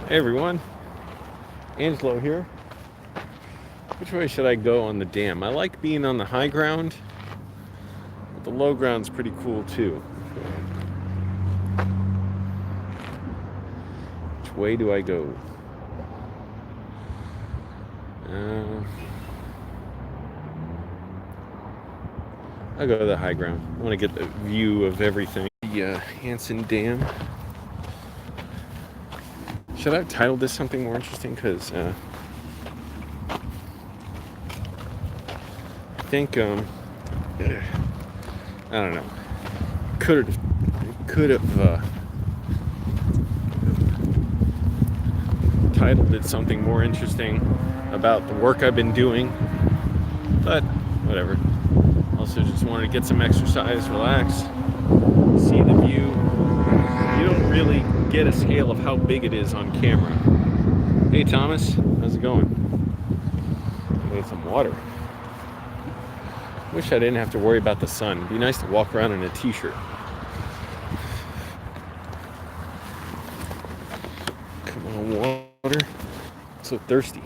Hey everyone, Angelo here. Which way should I go on the dam? I like being on the high ground, but the low ground's pretty cool too. Which way do I go? I'll go to the high ground. I want to get the view of everything. The Hanson Dam. Should I have titled this something more interesting? Because I think I don't know. Could have titled it something more interesting about the work I've been doing, but whatever. Also, just wanted to get some exercise, relax, see the view. You don't really get a scale of how big it is on camera. Hey Thomas, how's it going? I need some water. Wish I didn't have to worry about the sun. It'd be nice to walk around in a t-shirt. Come on, water. I'm so thirsty.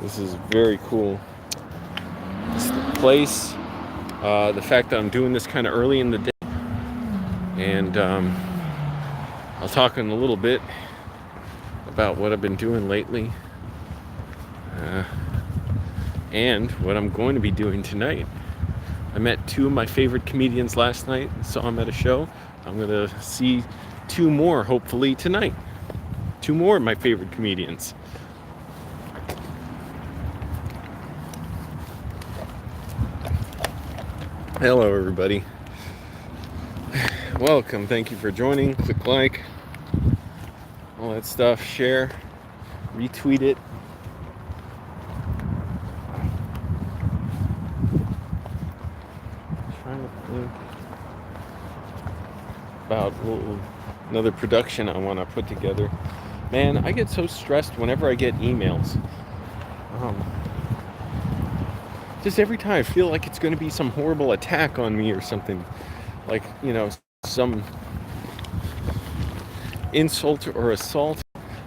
This is very cool. It's the place, the fact that I'm doing this kind of early in the day, and I'll talk in a little bit about what I've been doing lately, and what I'm going to be doing tonight. I met two of my favorite comedians last night, saw them at a show. I'm going to see two more, hopefully, tonight. Two more of my favorite comedians. Hello everybody. Welcome, thank you for joining. Click like, all that stuff, share, retweet it. Trying to think about another production I want to put together. Man, I get so stressed whenever I get emails. Just every time I feel like it's going to be some horrible attack on me or something, like, you know, some insult or assault.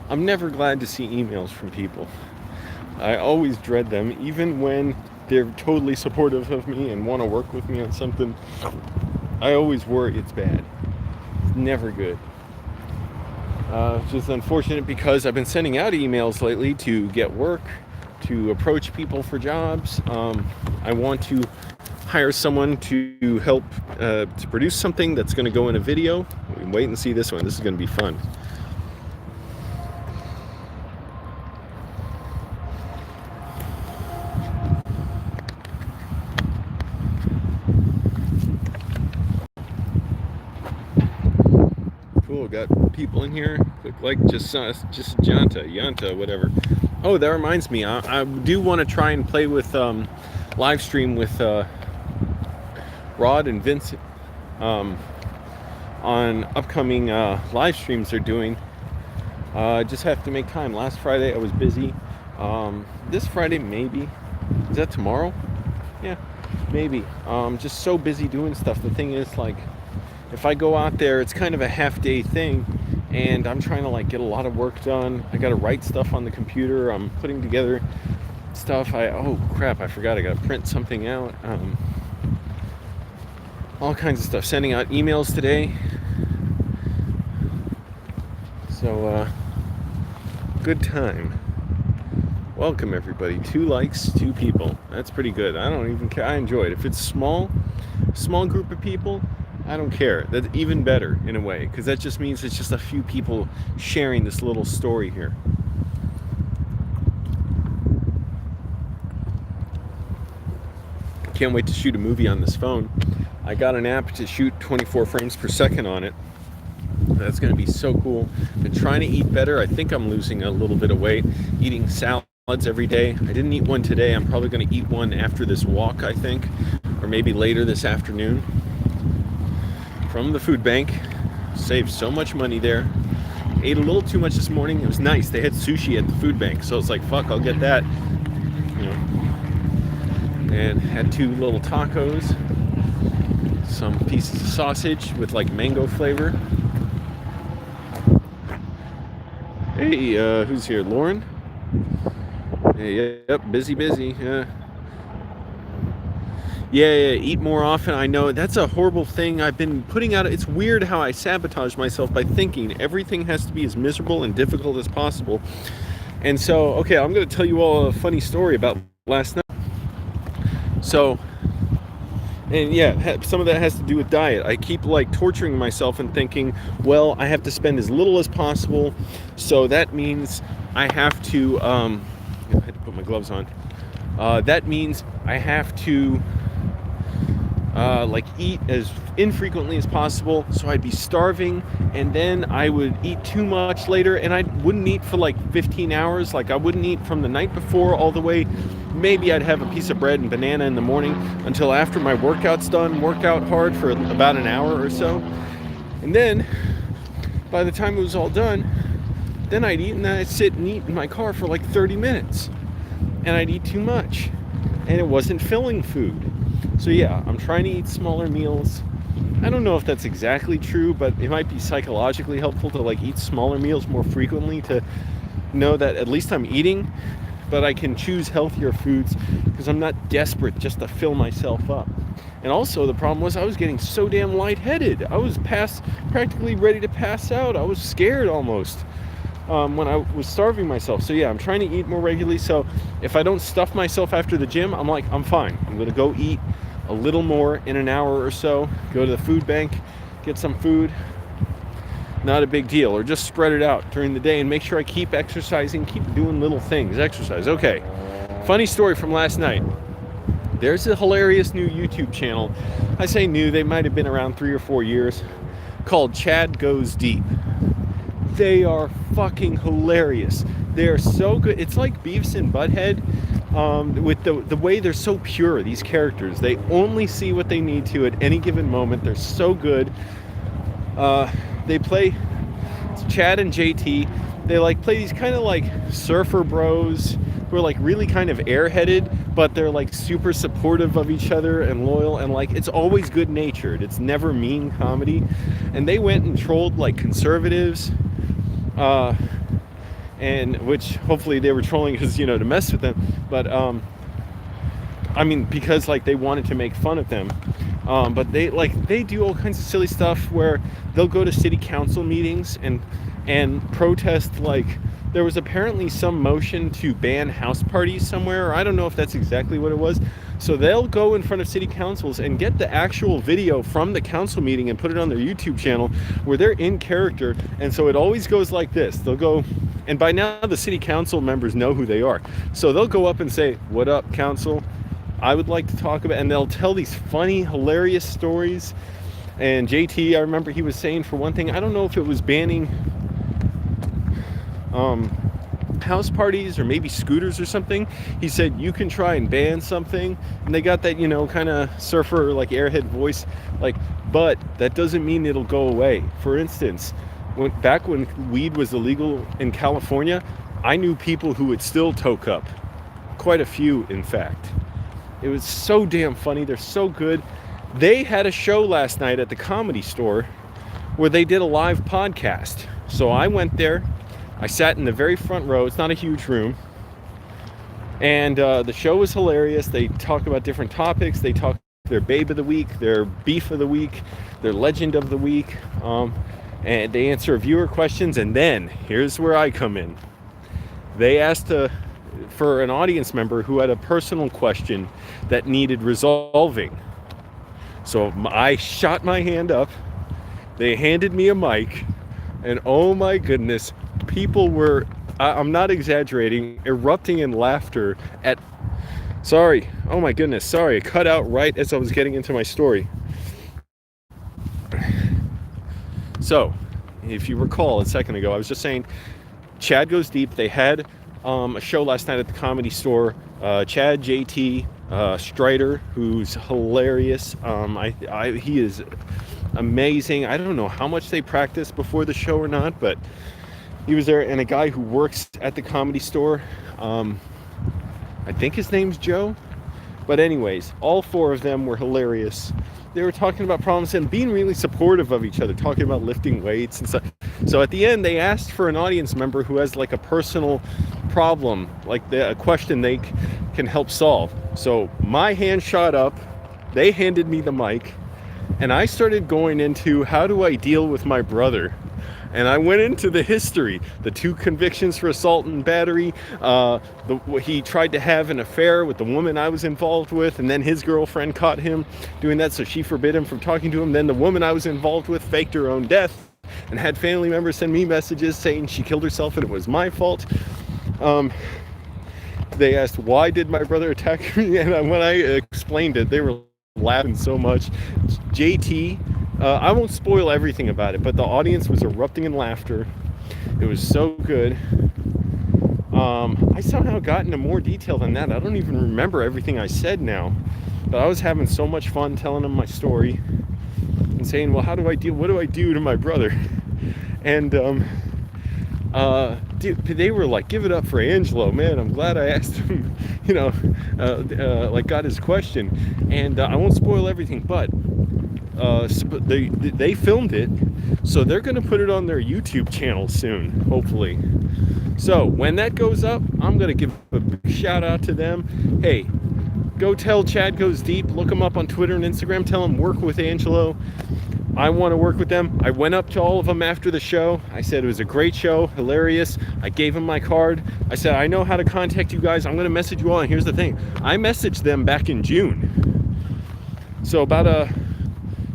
I'm never glad to see emails from people. I always dread them, even when they're totally supportive of me and want to work with me on something. I always worry it's bad. It's never good. It's just unfortunate because I've been sending out emails lately to get work, to approach people for jobs. I want to hire someone to help to produce something that's going to go in a video. Wait and see this one. This is going to be fun. Cool, got people in here. Click like, just Yanta, whatever. Oh, that reminds me. I do want to try and play with Livestream with Rod and Vincent on upcoming live streams they're doing. I just have to make time. Last Friday I was busy. This Friday maybe. Is that tomorrow? Yeah, maybe. Just so busy doing stuff. The thing is, like, if I go out there, it's kind of a half-day thing, and I'm trying to, like, get a lot of work done. I got to write stuff on the computer. I'm putting together stuff. Oh crap, I forgot I got to print something out. All kinds of stuff. Sending out emails today. So, good time. Welcome everybody. 2 likes, 2 people. That's pretty good. I don't even care. I enjoy it. If it's small group of people, I don't care. That's even better in a way, because that just means it's just a few people sharing this little story here. Can't wait to shoot a movie on this phone. I got an app to shoot 24 frames per second on it. That's going to be so cool. Been trying to eat better. I think I'm losing a little bit of weight. Eating salads every day. I didn't eat one today. I'm probably going to eat one after this walk, I think, or maybe later this afternoon. From the food bank. Saved so much money there. Ate a little too much this morning. It was nice. They had sushi at the food bank, so it's like, fuck, I'll get that. You know. And had 2 little tacos. some pieces of sausage with like mango flavor. Hey, who's here? Lauren? Hey, yep, busy. Yeah, eat more often. I know that's a horrible thing I've been putting out. It's weird how I sabotage myself by thinking everything has to be as miserable and difficult as possible. And so, okay, I'm going to tell you all a funny story about last night. So, and yeah, some of that has to do with diet. I keep like torturing myself and thinking, well, I have to spend as little as possible. So that means I have to, I had to put my gloves on. That means I have to like eat as infrequently as possible, so I'd be starving, and then I would eat too much later, and I wouldn't eat for like 15 hours. Like I wouldn't eat from the night before all the way. Maybe I'd have a piece of bread and banana in the morning until after my workout's done, work out hard for about an hour or so, and then by the time it was all done, then I'd eat, and then I'd sit and eat in my car for like 30 minutes, and I'd eat too much, and it wasn't filling food. So yeah, I'm trying to eat smaller meals. I don't know if that's exactly true, but it might be psychologically helpful to like eat smaller meals more frequently, to know that at least I'm eating, but I can choose healthier foods because I'm not desperate just to fill myself up. And also the problem was I was getting so damn lightheaded. I was practically ready to pass out. I was scared almost when I was starving myself. So yeah, I'm trying to eat more regularly. So if I don't stuff myself after the gym, I'm like, I'm fine. I'm going to go eat a little more in an hour or so, go to the food bank, get some food. Not a big deal. Or just spread it out during the day and make sure I keep exercising, keep doing little things. Exercise. Okay. Funny story from last night. There's a hilarious new YouTube channel. I say new, they might have been around 3 or 4 years, called Chad Goes Deep. They are fucking hilarious. They're so good. It's like Beavis and Butthead, with the way they're so pure, these characters. They only see what they need to at any given moment. They're so good. They play, it's Chad and JT. They like play these kind of like surfer bros who are like really kind of airheaded, but they're like super supportive of each other and loyal, and like it's always good natured. It's never mean comedy. And they went and trolled like conservatives, and which hopefully they were trolling because, you know, to mess with them, but I mean, because like they wanted to make fun of them, but they do all kinds of silly stuff where they'll go to city council meetings and protest. Like there was apparently some motion to ban house parties somewhere, or I don't know if that's exactly what it was. So they'll go in front of city councils and get the actual video from the council meeting and put it on their YouTube channel where they're in character. And so it always goes like this. They'll go, and by now the city council members know who they are. So they'll go up and say, "What up, council? I would like to talk about," and they'll tell these funny, hilarious stories. And JT, I remember he was saying, for one thing, I don't know if it was banning house parties or maybe scooters or something. He said, you can try and ban something, and they got that, you know, kind of surfer like airhead voice, like, but that doesn't mean it'll go away. For instance, back when weed was illegal in California, I knew people who would still toke up, quite a few in fact. It was so damn funny. They're so good. They had a show last night at the Comedy Store where they did a live podcast. So I went there. I sat in the very front row. It's not a huge room. And the show was hilarious. They talk about different topics. They talk their babe of the week, their beef of the week, their legend of the week. And they answer viewer questions. And then, here's where I come in. They asked for an audience member who had a personal question that needed resolving. So I shot my hand up. They handed me a mic. And oh my goodness, people were, I'm not exaggerating, erupting in laughter at, sorry, oh my goodness, sorry, it cut out right as I was getting into my story. So, if you recall a second ago, I was just saying, Chad Goes Deep. They had a show last night at the Comedy Store. Chad, JT, Strider, who's hilarious. He is amazing. I don't know how much they practiced before the show or not, but he was there. And a guy who works at the Comedy Store, I think his name's Joe. But anyways, all four of them were hilarious. they were talking about problems and being really supportive of each other, talking about lifting weights and stuff. So at the end, they asked for an audience member who has like a personal problem, like a question they can help solve. So my hand shot up, they handed me the mic, and I started going into how do I deal with my brother. And I went into the history, the 2 convictions for assault and battery. He tried to have an affair with the woman I was involved with, and then his girlfriend caught him doing that, so she forbid him from talking to him. Then the woman I was involved with faked her own death and had family members send me messages saying she killed herself and it was my fault. They asked, why did my brother attack me? And when I explained it, they were laughing so much. JT, I won't spoil everything about it, but the audience was erupting in laughter. It was so good. I somehow got into more detail than that. I don't even remember everything I said now, but I was having so much fun telling them my story and saying, well, what do I do to my brother? And dude, they were like, give it up for Angelo, man. I'm glad I asked him, like got his question. And I won't spoil everything, but they filmed it, so they're going to put it on their YouTube channel soon, hopefully. So when that goes up, I'm going to give a big shout out to them. Hey, go tell Chad Goes Deep, look them up on Twitter and Instagram, tell them work with Angelo. I want to work with them. I went up to all of them after the show. I said it was a great show, hilarious. I gave them my card. I said, I know how to contact you guys. I'm going to message you all. And here's the thing. I messaged them back in June. So about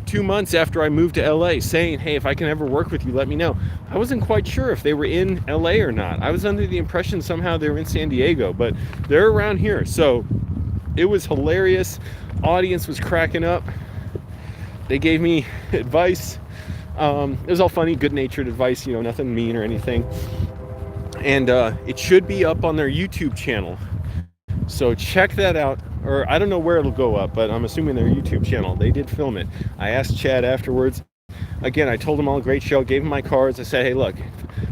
2 months after I moved to LA, saying, hey, if I can ever work with you, let me know. I wasn't quite sure if they were in LA or not. I was under the impression somehow they were in San Diego, but they're around here. So it was hilarious. Audience was cracking up. They gave me advice. It was all funny, good-natured advice, nothing mean or anything. And it should be up on their YouTube channel. So check that out. Or I don't know where it'll go up, but I'm assuming their YouTube channel. They did film it. I asked Chad afterwards. Again, I told him all great show, gave him my cards. I said, hey, look,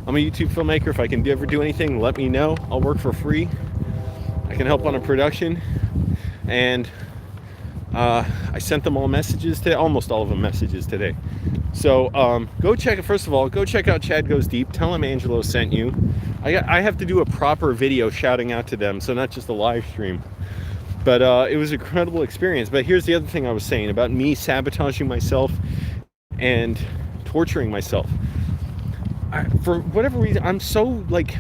I'm a YouTube filmmaker. If I can ever do anything, let me know. I'll work for free. I can help on a production. And I sent them all messages today, almost all of them messages today. So go check it. First of all, go check out Chad Goes Deep. Tell them Angelo sent you. I have to do a proper video shouting out to them, so not just a live stream. But it was an incredible experience. But here's the other thing I was saying about me sabotaging myself and torturing myself. For whatever reason, I'm so like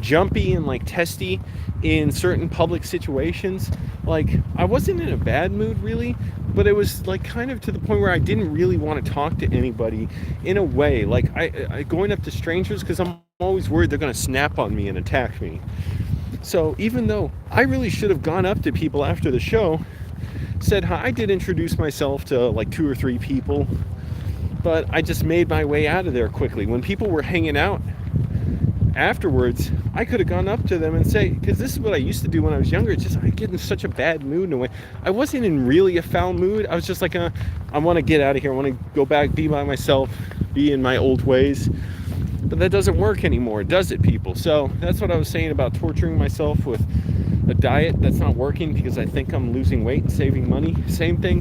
jumpy and like testy in certain public situations. Like, I wasn't in a bad mood really, but it was like kind of to the point where I didn't really want to talk to anybody in a way. Like I going up to strangers, because I'm always worried they're going to snap on me and attack me. So even though I really should have gone up to people after the show, said hi, I did introduce myself to like 2 or 3 people, but I just made my way out of there quickly. When people were hanging out afterwards, I could have gone up to them and say, because this is what I used to do when I was younger. It's just I get in such a bad mood in a way. I wasn't in really a foul mood. I was just like, I want to get out of here. I want to go back, be by myself, be in my old ways. But that doesn't work anymore, does it, people? So that's what I was saying about torturing myself with a diet that's not working because I think I'm losing weight and saving money. Same thing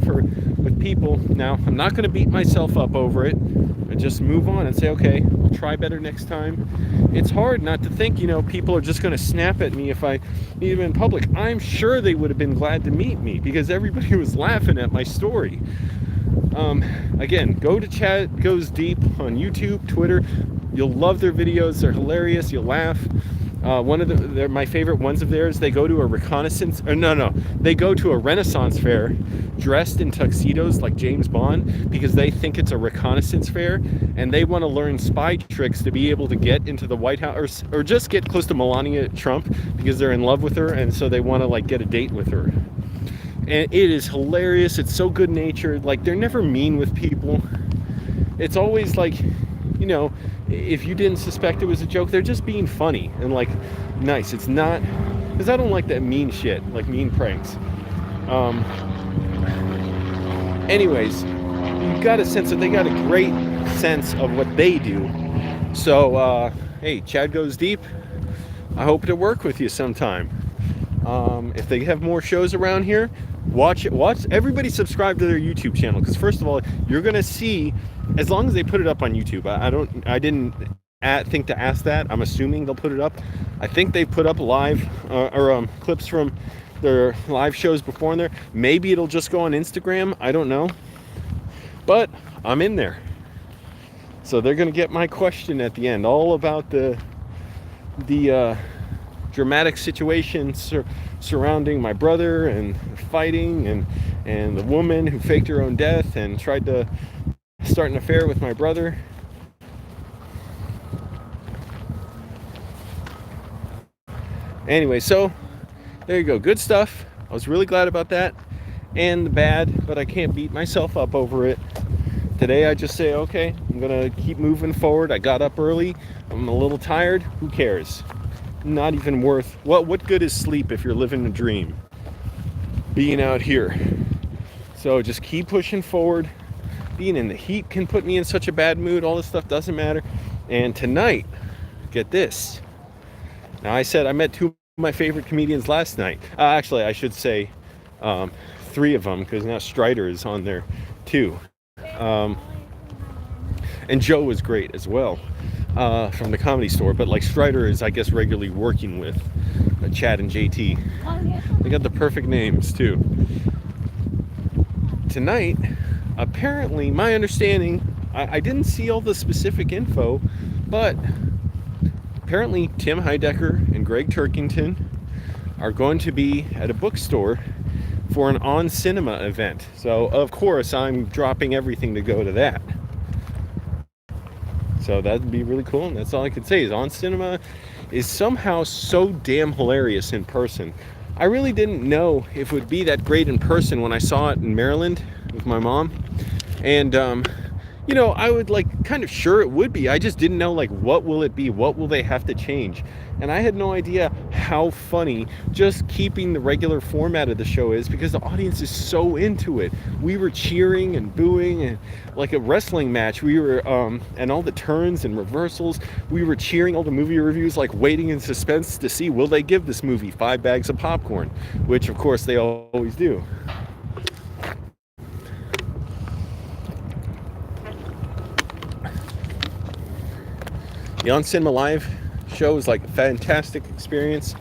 with people. Now, I'm not going to beat myself up over it. I just move on and say, okay, I'll try better next time. It's hard not to think, people are just going to snap at me if I meet them in public. I'm sure they would have been glad to meet me because everybody was laughing at my story. Again, go to Chad Goes Deep on YouTube, Twitter. You'll love their videos. They're hilarious. You'll laugh. One of they're my favorite ones of theirs. They go to a they go to a Renaissance fair dressed in tuxedos like James Bond because they think it's a reconnaissance fair and they want to learn spy tricks to be able to get into the White House or just get close to Melania Trump because they're in love with her, and so they want to like get a date with her. And it is hilarious. It's so good natured. Like, they're never mean with people. It's always like, if you didn't suspect it was a joke, they're just being funny and like nice. It's not, because I don't like that mean shit, like mean pranks. Anyways, you got a sense that they got a great sense of what they do. So, hey, Chad Goes Deep. I hope to work with you sometime. If they have more shows around here, watch it. Watch everybody subscribe to their YouTube channel, because first of all, you're gonna see, as long as they put it up on YouTube. I didn't think to ask that. I'm assuming they'll put it up. I think they put up live clips from their live shows before in there. Maybe it'll just go on Instagram. I don't know, but I'm in there, so they're gonna get my question at the end, all about the dramatic situations surrounding my brother and fighting, and the woman who faked her own death and tried to start an affair with my brother. Anyway, so there you go. Good stuff. I was really glad about that. And the bad, but I can't beat myself up over it. Today I just say, okay, I'm gonna keep moving forward. I got up early. I'm a little tired. Who cares? Not even worth. What good is sleep if you're living a dream? Being out here. So just keep pushing forward. Being in the heat can put me in such a bad mood. All this stuff doesn't matter. And tonight, get this. Now, I said I met two of my favorite comedians last night. Actually, I should say 3 of them, because now Strider is on there too. And Joe was great as well, from the Comedy Store. But like, Strider is, I guess, regularly working with Chad and JT. They got the perfect names too. Tonight, apparently, my understanding, I didn't see all the specific info, but apparently Tim Heidecker and Greg Turkington are going to be at a bookstore for an On Cinema event. So, of course, I'm dropping everything to go to that. So that'd be really cool, and that's all I could say is On Cinema is somehow so damn hilarious in person. I really didn't know if it would be that great in person when I saw it in Maryland with my mom. And you know, I would kind of sure it would be. I just didn't know, what will it be? What will they have to change? And I had no idea how funny just keeping the regular format of the show is, because the audience is so into it. We were cheering and booing, and like a wrestling match, we were, and all the turns and reversals, we were cheering all the movie reviews, waiting in suspense to see, will they give this movie 5 bags of popcorn? Which, of course, they always do. The On Cinema Live show is a fantastic experience.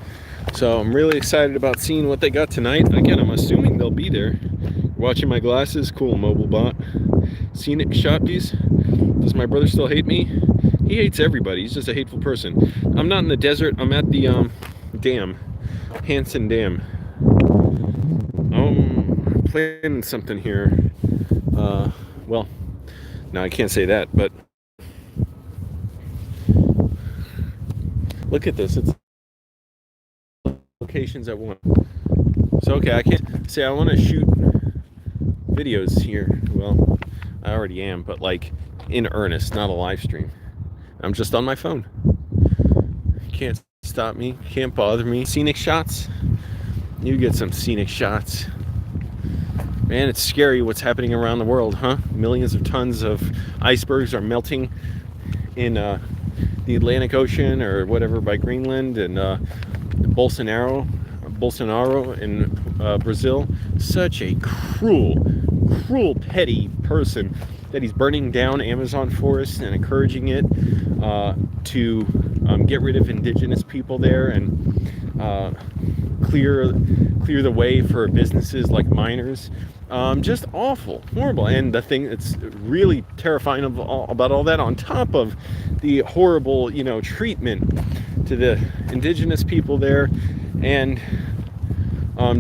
So I'm really excited about seeing what they got tonight. Again, I'm assuming they'll be there. Watching my glasses. Cool, mobile bot. Scenic Shoppies. Does my brother still hate me? He hates everybody. He's just a hateful person. I'm not in the desert. I'm at the dam. Hanson Dam. I'm planning something here. Well, no, I can't say that, but look at this. It's locations at one. So, okay, I can't say I want to shoot videos here. Well, I already am, but in earnest, not a live stream. I'm just on my phone. Can't stop me. Can't bother me. Scenic shots. You get some scenic shots. Man, it's scary what's happening around the world, huh? Millions of tons of icebergs are melting in the Atlantic Ocean or whatever by Greenland, and Bolsonaro in Brazil. Such a cruel, petty person that he's burning down Amazon forests and encouraging it to get rid of indigenous people there and clear the way for businesses like miners. Just awful, horrible. And the thing that's really terrifying about all that, on top of the horrible, treatment to the indigenous people there, and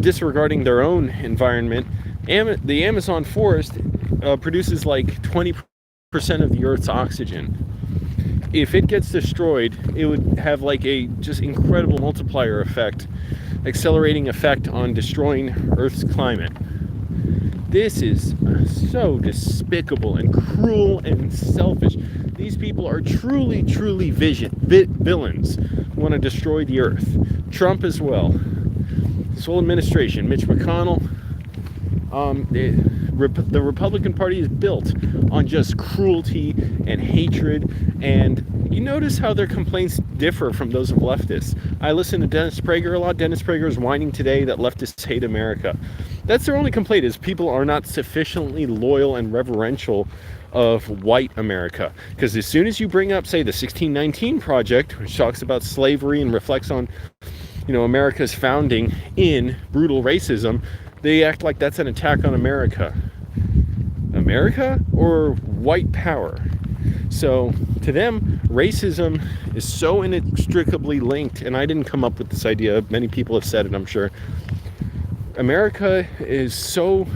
disregarding their own environment, the Amazon forest produces 20% of the Earth's oxygen. If it gets destroyed, it would have a just incredible multiplier effect, accelerating effect on destroying Earth's climate. This is so despicable and cruel and selfish. These people are truly villains who want to destroy the earth. Trump as well. This whole administration, Mitch McConnell, The Republican Party is built on just cruelty and hatred, and you notice how their complaints differ from those of leftists. I listen to Dennis Prager a lot. Dennis Prager is whining today that leftists hate America. That's their only complaint, is people are not sufficiently loyal and reverential of white America. Because as soon as you bring up, say, the 1619 Project, which talks about slavery and reflects on, America's founding in brutal racism, they act like that's an attack on America. America or white power? So to them, racism is so inextricably linked, and I didn't come up with this idea. Many people have said it, I'm sure. America is so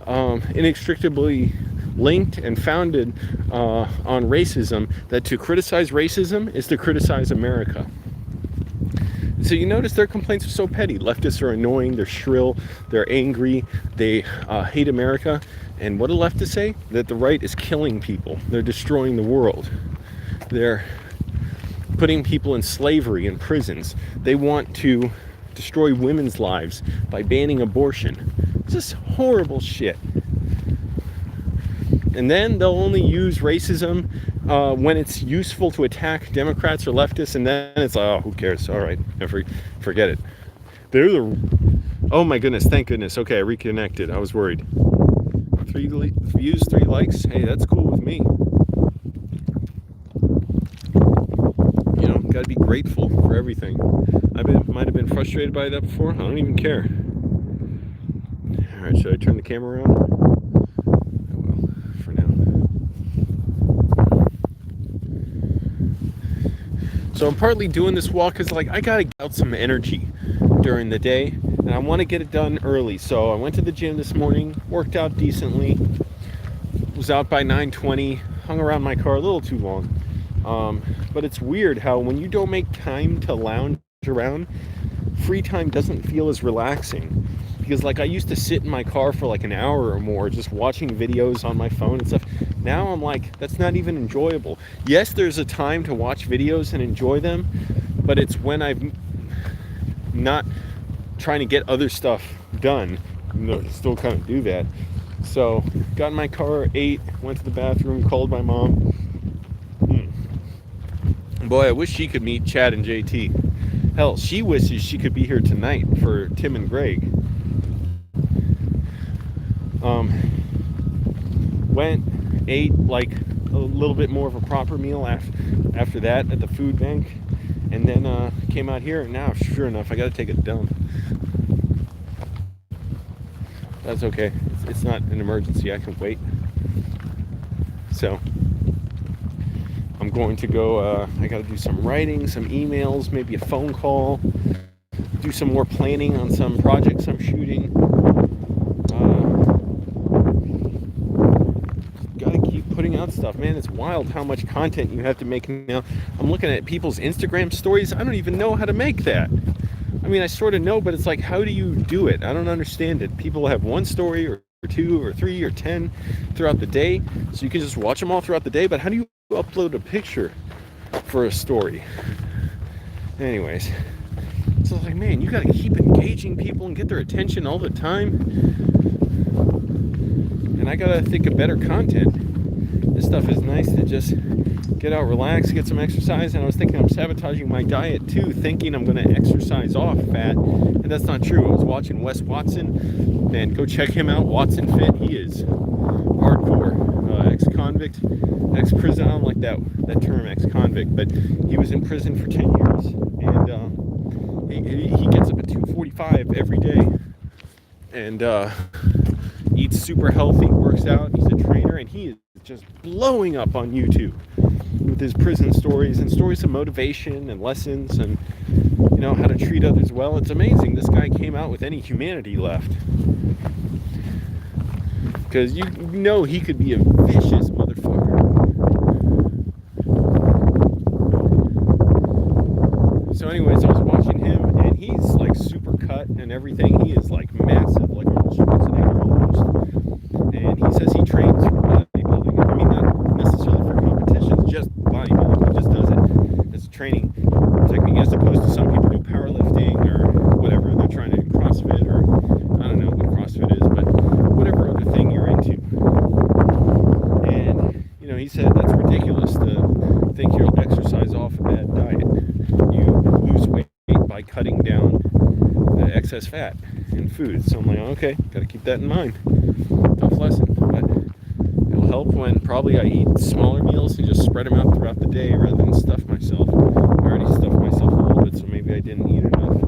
inextricably linked and founded on racism that to criticize racism is to criticize America. So you notice their complaints are so petty. Leftists are annoying, they're shrill, they're angry, they hate America. And what do leftists say? That the right is killing people. They're destroying the world. They're putting people in slavery in prisons. They want to destroy women's lives by banning abortion. It's just horrible shit. And then they'll only use racism when it's useful to attack Democrats or leftists, and then it's like, oh, who cares? All right, forget it. Oh my goodness, thank goodness. Okay, I reconnected. I was worried. 3 views, 3 likes. Hey, that's cool with me. Got to be grateful for everything. Might have been frustrated by that before. I don't even care. All right, should I turn the camera around? I will, for now. So I'm partly doing this walk because, I gotta get out some energy during the day, and I want to get it done early. So I went to the gym this morning, worked out decently, was out by 9:20, hung around my car a little too long. But it's weird how when you don't make time to lounge around, free time doesn't feel as relaxing. Because I used to sit in my car for an hour or more just watching videos on my phone and stuff. Now I'm that's not even enjoyable. Yes, there's a time to watch videos and enjoy them, but it's when I'm not trying to get other stuff done. I still kind of do that. So got in my car at 8, went to the bathroom, called my mom. Boy, I wish she could meet Chad and JT. Hell, she wishes she could be here tonight for Tim and Greg. Went, ate a little bit more of a proper meal after that at the food bank, and then came out here, and now, sure enough, I gotta take a dump. That's okay. It's not an emergency. I can wait. So I'm going to go, I got to do some writing, some emails, maybe a phone call, do some more planning on some projects I'm shooting. Got to keep putting out stuff, man. It's wild how much content you have to make now. I'm looking at people's Instagram stories. I don't even know how to make that. I mean, I sort of know, but it's how do you do it? I don't understand it. People have one story or 2 or 3 or 10 throughout the day, so you can just watch them all throughout the day, but how do you upload a picture for a story? Anyways, so it's man, you gotta keep engaging people and get their attention all the time, and I gotta think of better content. This stuff is nice to just get out, relax, get some exercise, and I was thinking I'm sabotaging my diet too, thinking I'm gonna exercise off fat, and that's not true. I was watching Wes Watson, man, go check him out, Watson Fit. He is hardcore, ex-convict, ex-prison. I don't like that term, ex-convict, but he was in prison for 10 years, and he gets up at 2:45 every day, and eats super healthy, works out. He's a trainer, and he is just blowing up on YouTube with his prison stories and stories of motivation and lessons and how to treat others well. It's amazing this guy came out with any humanity left, because you know he could be a vicious motherfucker. So anyways, I was watching him, and he's super cut and everything. He is massive, like Arnold Schwarzenegger almost. And he says he trains for bodybuilding. I mean, not necessarily for competitions, just bodybuilding. He just does it as a training technique, as opposed to some people do powerlifting or whatever. They're trying to do CrossFit, or I don't know what CrossFit is, but whatever other thing you're excess fat in food. So I'm like, okay, gotta keep that in mind. Tough lesson, but it'll help when probably I eat smaller meals and just spread them out throughout the day rather than stuff myself. I already stuffed myself a little bit, so maybe I didn't eat enough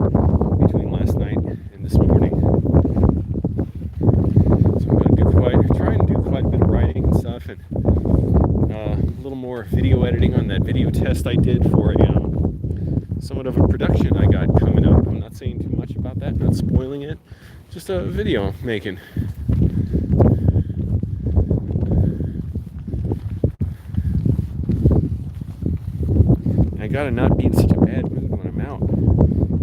between last night and this morning. So I'm gonna try and do quite a bit of writing and stuff, and a little more video editing on that video test I did for somewhat of a production I got coming up. I'm not saying too much about that, not spoiling it, just a video making. I gotta not be in such a bad mood when I'm out.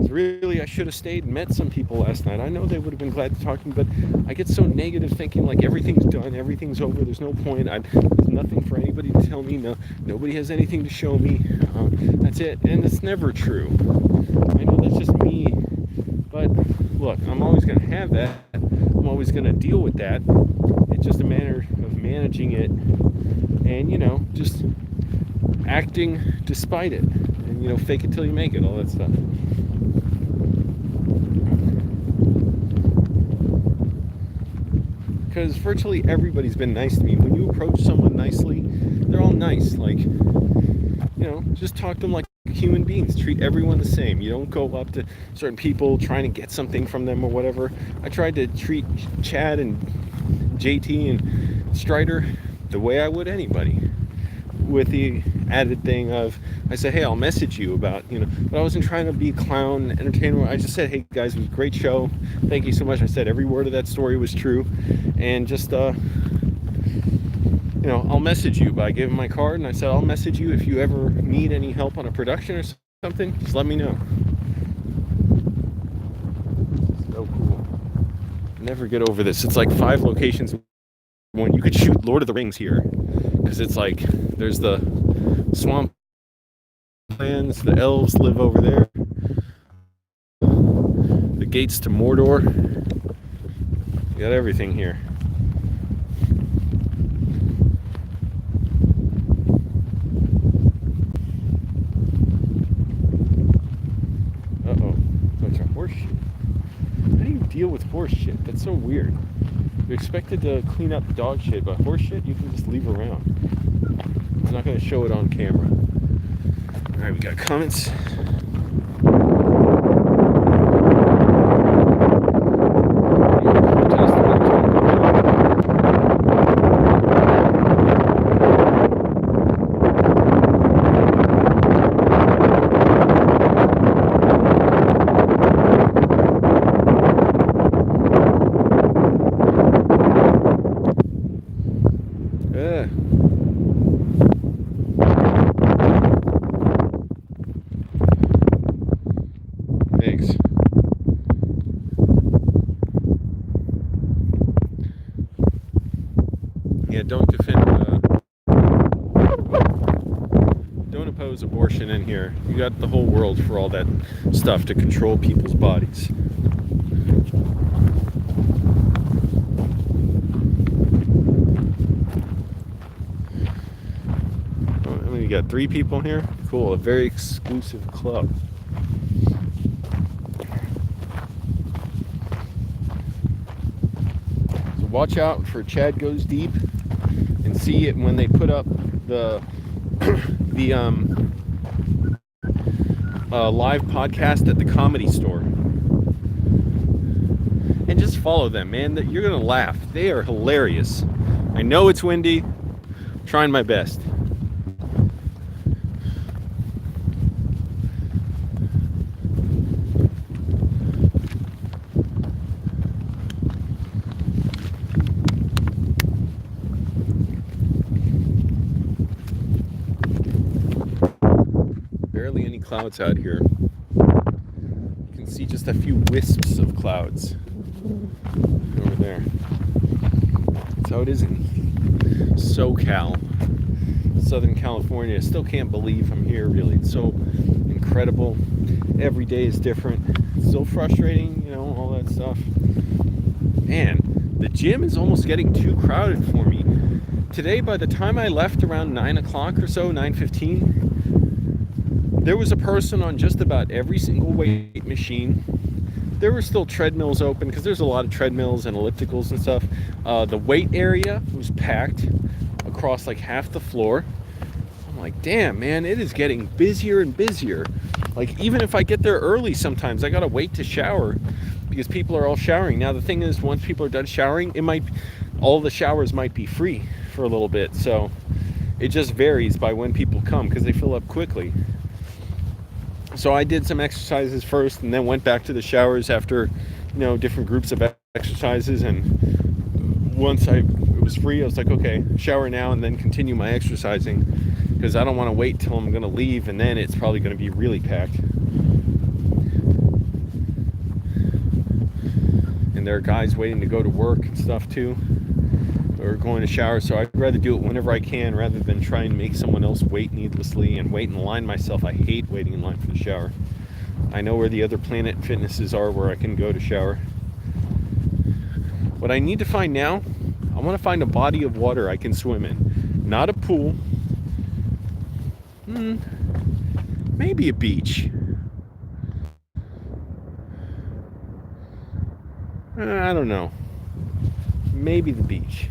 Really, I should have stayed and met some people last night. I know they would have been glad to talk to me, but I get so negative thinking like everything's done, everything's over, there's no point, there's nothing for anybody to tell me, nobody has anything to show me, that's it, and it's never true. I know that's just me, but look, I'm always going to have that, I'm always going to deal with that. It's just a matter of managing it and, just acting despite it, and, fake it till you make it, all that stuff. Because virtually everybody's been nice to me. When you approach someone nicely, they're all nice. Like, just talk to them like human beings. Treat everyone the same. You don't go up to certain people trying to get something from them or whatever. I tried to treat Chad and JT and Strider the way I would anybody, with the added thing of, I said, hey, I'll message you about, but I wasn't trying to be a clown entertainer. I just said, hey guys, it was a great show. Thank you so much. I said every word of that story was true. And just, I'll message you. But I gave him my card and I said, I'll message you if you ever need any help on a production or something, just let me know. So cool. Never get over this. It's like 5 locations. When you could shoot Lord of the Rings here, because it's like there's the swamp lands, the elves live over there, the gates to Mordor, you got everything here. Bunch of horse shit. How do you deal with horse shit? That's so weird. You're expected to clean up dog shit, but horse shit you can just leave around. I'm not going to show it on camera. Alright, we got comments. Thanks. Yeah, don't oppose abortion in here. You got the whole world for all that stuff to control people's bodies. You got 3 people here? Cool, a very exclusive club. So watch out for Chad Goes Deep and see it when they put up the live podcast at the Comedy Store. And just follow them, man. You're gonna laugh. They are hilarious. I know it's windy. I'm trying my best. Barely any clouds out here. You can see just a few wisps of clouds over there. That's how it is in SoCal, Southern California. I still can't believe I'm here, really. It's so incredible. Every day is different. It's so frustrating, all that stuff. Man, the gym is almost getting too crowded for me. Today, by the time I left around 9 o'clock or so, 9:15, there was a person on just about every single weight machine. there were still treadmills open because there's a lot of treadmills and ellipticals and stuff. The weight area was packed across like half the floor. I'm like, damn, man, it is getting busier and busier. Like, even if I get there early, sometimes I gotta wait to shower because people are all showering. Now the thing is, once people are done showering, all the showers might be free for a little bit. So it just varies by when people come because they fill up quickly. So I did some exercises first and then went back to the showers after, different groups of exercises. And once it was free, I was like, okay, shower now and then continue my exercising because I don't want to wait till I'm going to leave and then it's probably going to be really packed. And there are guys waiting to go to work and stuff too, or going to shower, so I'd rather do it whenever I can rather than try and make someone else wait needlessly and wait in line myself. I hate waiting in line for the shower. I know where the other Planet Fitnesses are where I can go to shower. What I need to find now, I want to find a body of water I can swim in. Not a pool. Maybe a beach. I don't know. Maybe the beach.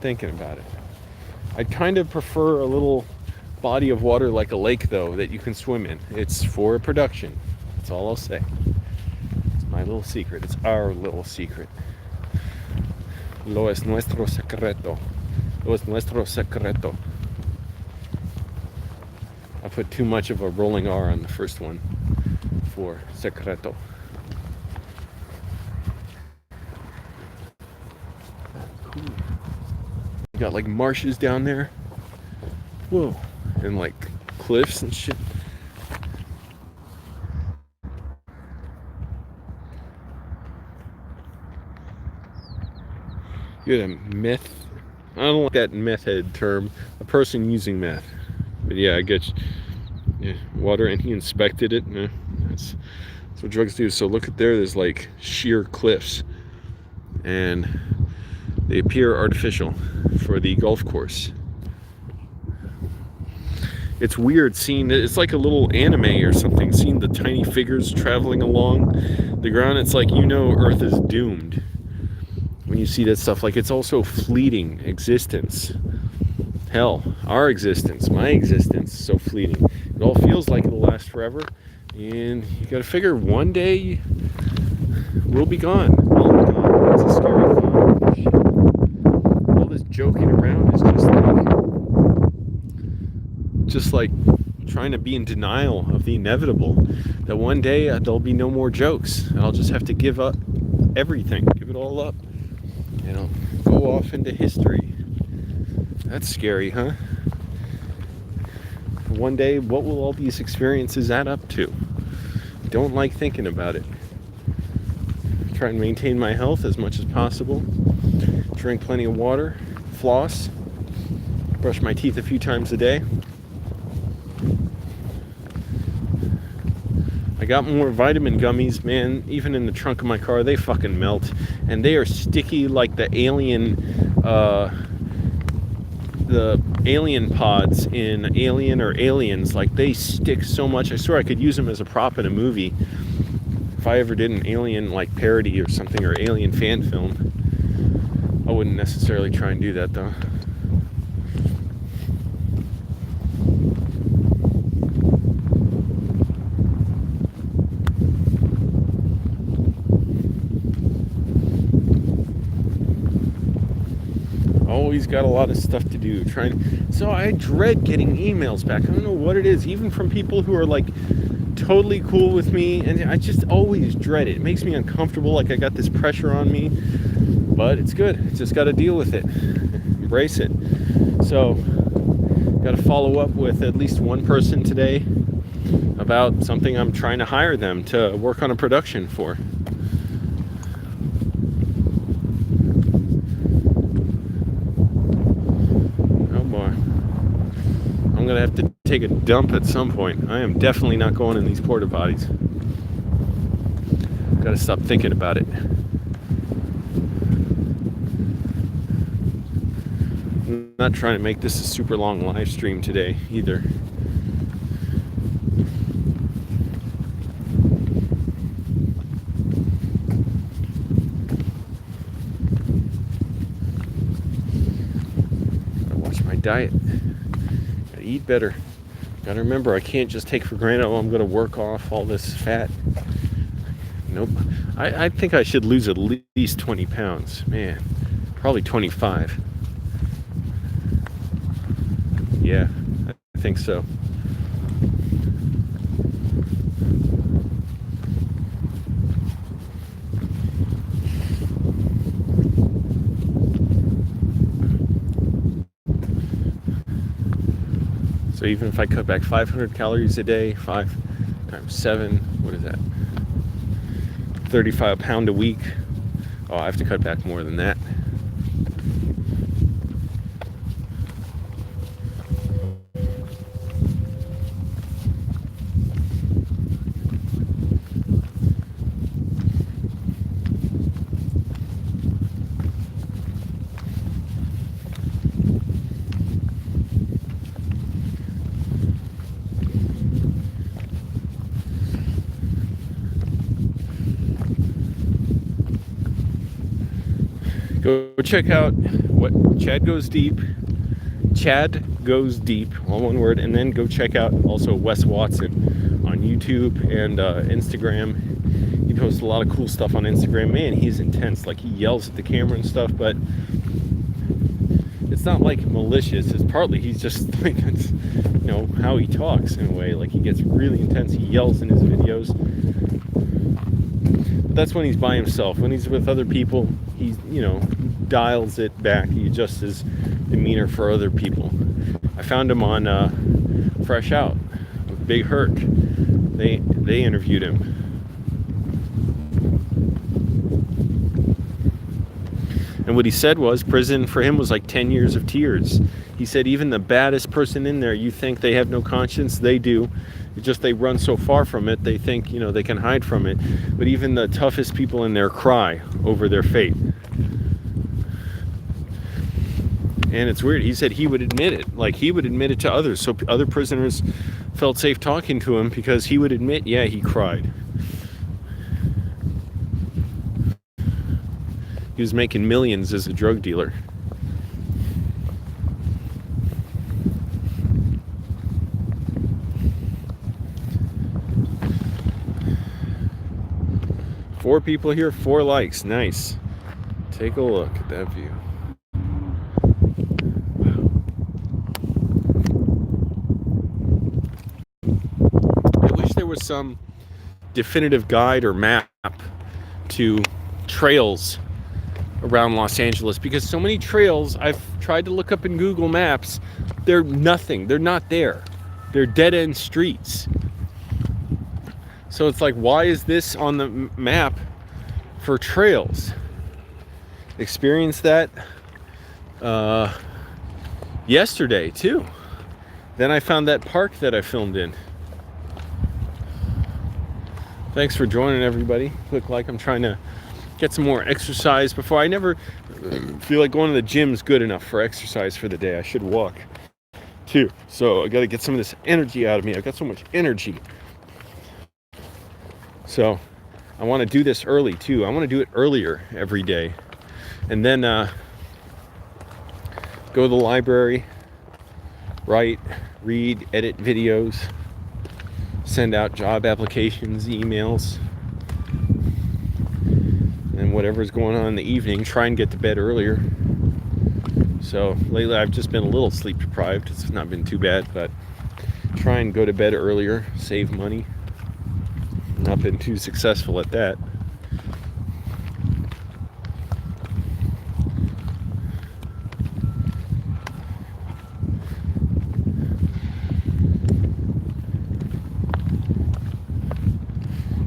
Thinking about it. I'd kind of prefer a little body of water like a lake, though, that you can swim in. It's for production. That's all I'll say. It's my little secret. It's our little secret. Lo es nuestro secreto. Lo es nuestro secreto. I put too much of a rolling R on the first one for secreto. Cool. You got like marshes down there. Whoa. And like cliffs and shit. You had a meth. I don't like that meth head term. A person using meth. But yeah, I get you. Yeah, water, and he inspected it. Yeah, that's what drugs do. So look at there's like sheer cliffs. And they appear artificial for the golf course. It's weird seeing it. It's like a little anime or something, seeing the tiny figures traveling along the ground. It's like, Earth is doomed when you see that stuff. Like, it's also fleeting existence. Hell, our existence, my existence, so fleeting. It all feels like it'll last forever. And you gotta figure one day we'll be gone. I'll be gone. It's a scary thought. Shit. All this joking around is just like trying to be in denial of the inevitable. That one day there'll be no more jokes. And I'll just have to give up everything. Give it all up. Go off into history. That's scary, huh? One day, what will all these experiences add up to? Don't like thinking about it. Try and maintain my health as much as possible. Drink plenty of water. Floss. Brush my teeth a few times a day. I got more vitamin gummies, man. Even in the trunk of my car, they fucking melt. And they are sticky like the alien pods in Alien or Aliens. Like, they stick so much. I swear I could use them as a prop in a movie if I ever did an Alien like parody or something, or Alien fan film. I wouldn't necessarily try and do that though. Always got a lot of stuff to do. So I dread getting emails back. I don't know what it is, even from people who are like totally cool with me, and I just always dread it. It makes me uncomfortable, like I got this pressure on me, but it's good. Just got to deal with it, embrace it. So got to follow up with at least one person today about something I'm trying to hire them to work on a production for. I'm gonna have to take a dump at some point. I am definitely not going in these porta potties. Gotta stop thinking about it. I'm not trying to make this a super long live stream today either. diet. Gotta eat better. Gotta remember, I can't just take for granted, oh, I'm gonna work off all this fat. Nope. I think I should lose at least 20 pounds. Man, probably 25. Yeah, I think so. So even if I cut back 500 calories a day, 5 times 7, what is that? 35 pounds a week. Oh, I have to cut back more than that. Go check out what Chad Goes Deep, all one word, and then go check out also Wes Watson on YouTube and Instagram. He posts a lot of cool stuff on Instagram. Man, he's intense. Like, he yells at the camera and stuff, but it's not like malicious. It's partly he's just like, it's, you know, how he talks in a way. Like, he gets really intense. He yells in his videos. But that's when he's by himself. When he's with other people, he's, you know, dials it back. He adjusts his demeanor for other people. I found him on Fresh Out with Big Hurt. They interviewed him. And what he said was, prison for him was like 10 years of tears. He said even the baddest person in there, you think they have no conscience, they do. It's just they run so far from it, they think, you know, they can hide from it. But even the toughest people in there cry over their fate. And it's weird. He said he would admit it. Like, he would admit it to others. So other prisoners felt safe talking to him because he would admit, yeah, he cried. He was making millions as a drug dealer. Four people here, 4 likes. Nice. Take a look at that view. I wish there was some definitive guide or map to trails around Los Angeles, because so many trails I've tried to look up in Google Maps, they're nothing. They're not there. They're dead-end streets. So it's like, why is this on the map for trails? Experienced that yesterday too. Then I found that park that I filmed in. Thanks for joining, everybody. Click like. I'm trying to get some more exercise before. I never feel like going to the gym's good enough for exercise for the day. I should walk too. So I got to get some of this energy out of me. I've got so much energy. So I want to do this early too. I want to do it earlier every day. And then go to the library, write, read, edit videos, send out job applications, emails, and whatever's going on in the evening, try and get to bed earlier. So lately I've just been a little sleep deprived. It's not been too bad, but try and go to bed earlier, save money. Not been too successful at that.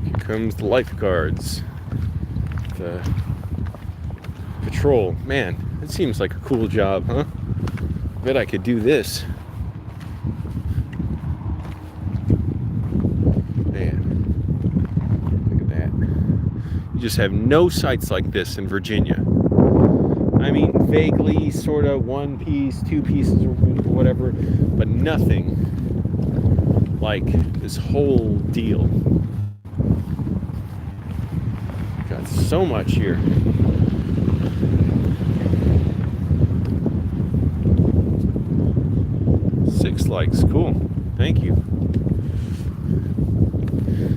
Here comes the lifeguards. The patrol. Man, it seems like a cool job, huh? Bet I could do this. Just have no sites like this in Virginia. I mean, vaguely, sort of, 1 piece, 2 pieces, or whatever, but nothing like this whole deal. Got so much here. 6 likes. Cool. Thank you.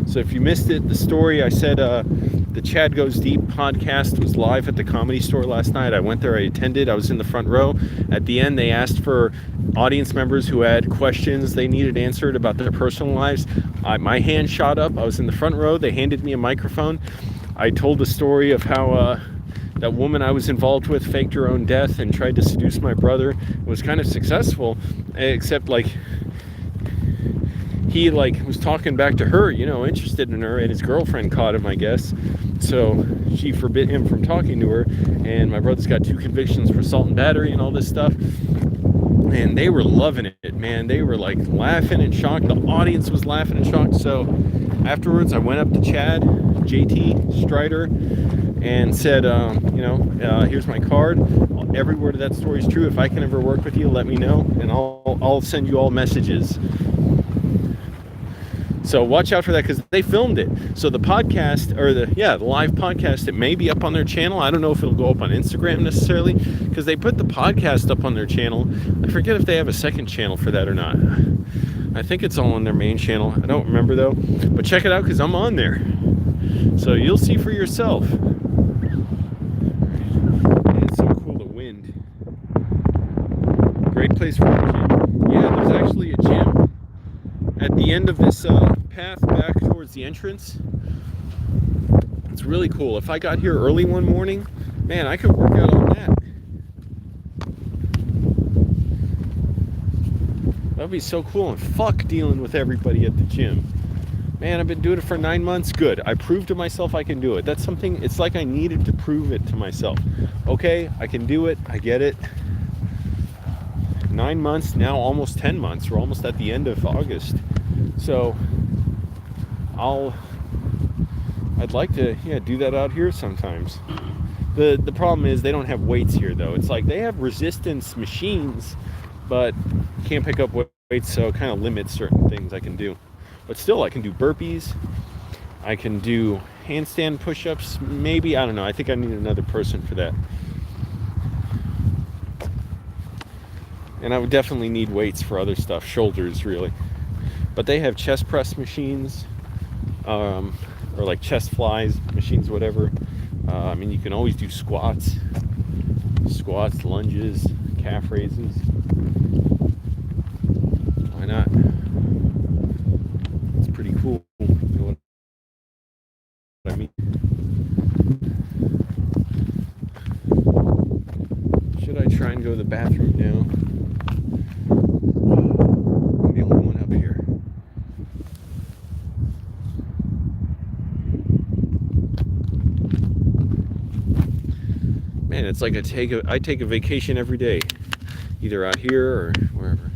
So if you missed it, the story, I said the Chad Goes Deep podcast was live at the Comedy Store last night. I went there, I attended, I was in the front row. At the end, they asked for audience members who had questions they needed answered about their personal lives. My hand shot up, I was in the front row, they handed me a microphone. I told the story of how that woman I was involved with faked her own death and tried to seduce my brother. It was kind of successful, except like he was talking back to her, interested in her, and his girlfriend caught him, I guess. So she forbid him from talking to her, and my brother's got 2 convictions for assault and battery and all this stuff. And they were loving it, man. They were like laughing and shocked. The audience was laughing and shocked. So afterwards, I went up to Chad, JT Strider, and said, here's my card. Every word of that story is true. If I can ever work with you, let me know, and I'll send you all messages. So watch out for that, because they filmed it. So the podcast, or the live podcast, it may be up on their channel. I don't know if it'll go up on Instagram necessarily, because they put the podcast up on their channel. I forget if they have a second channel for that or not. I think it's all on their main channel. I don't remember though. But check it out, because I'm on there. So you'll see for yourself. Man, it's so cool, the wind. Great place for a gym. Yeah, there's actually a gym at the end of this path back towards the entrance. It's really cool. If I got here early one morning, man, I could work out on that. That'd be so cool. And fuck dealing with everybody at the gym. Man, I've been doing it for 9 months. Good. I proved to myself I can do it. That's something, it's like I needed to prove it to myself. Okay, I can do it. I get it. 9 months, now almost 10 months. We're almost at the end of August. So I'd like to do that out here sometimes. The problem is they don't have weights here though. It's like they have resistance machines, but can't pick up weights, so it kind of limits certain things I can do. But still, I can do burpees. I can do handstand push-ups. Maybe, I don't know. I think I need another person for that. And I would definitely need weights for other stuff, shoulders really. But they have chest press machines, or like chest flies machines, whatever. You can always do squats, lunges, calf raises. Why not? It's pretty cool. You know what I mean? Should I try and go to the bathroom now? I'm the only one up here. Man, it's like I take a vacation every day, either out here or wherever.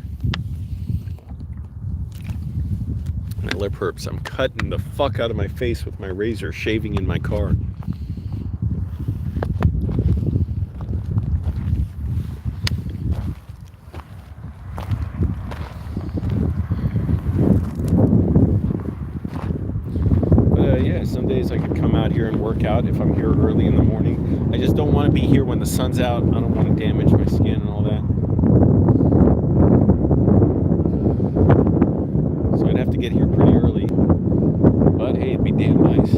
My lip hurts. I'm cutting the fuck out of my face with my razor, shaving in my car. Some days I could come out here and work out if I'm here early in the morning. I just don't want to be here when the sun's out. I don't want to damage my skin and all that. So I'd have to get here pretty early. But hey, it'd be damn nice.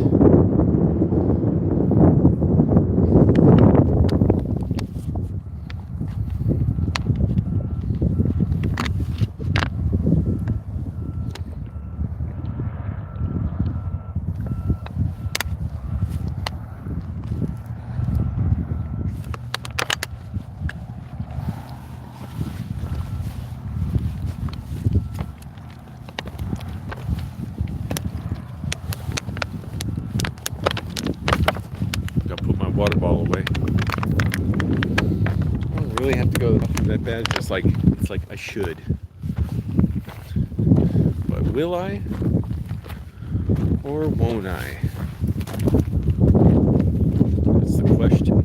Water bottle away. I don't really have to go that bad. It's like I should. But will I? Or won't I? That's the question.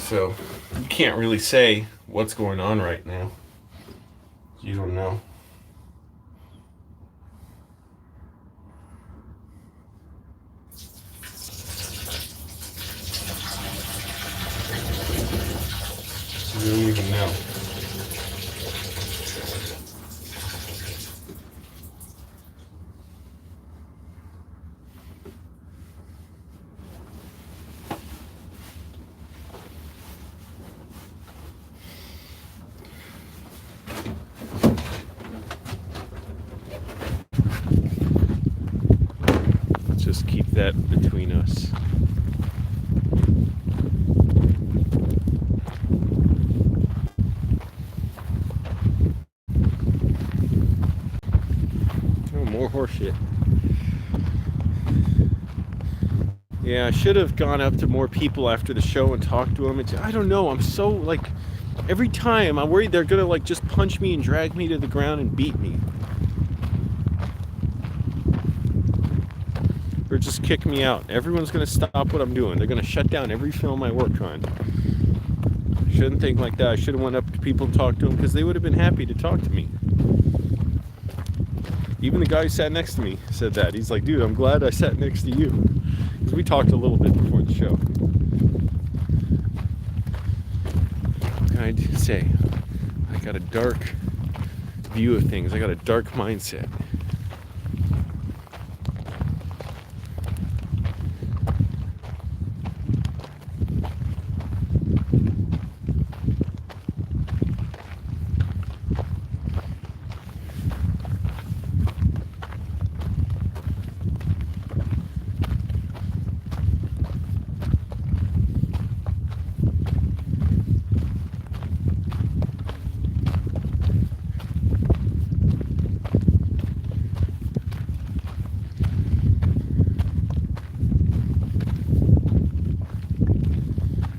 So you can't really say what's going on right now. You don't know. You don't even know. Let's just keep that between us. More horseshit. Yeah, I should have gone up to more people after the show and talked to them. I don't know. I'm so like, every time I'm worried they're gonna like just punch me and drag me to the ground and beat me, or just kick me out. Everyone's gonna stop what I'm doing. They're gonna shut down every film I work on. I shouldn't think like that. I should have went up to people and talked to them because they would have been happy to talk to me. Even the guy who sat next to me said that. He's like, dude, I'm glad I sat next to you. Because we talked a little bit before the show. What can I say? I got a dark view of things. I got a dark mindset.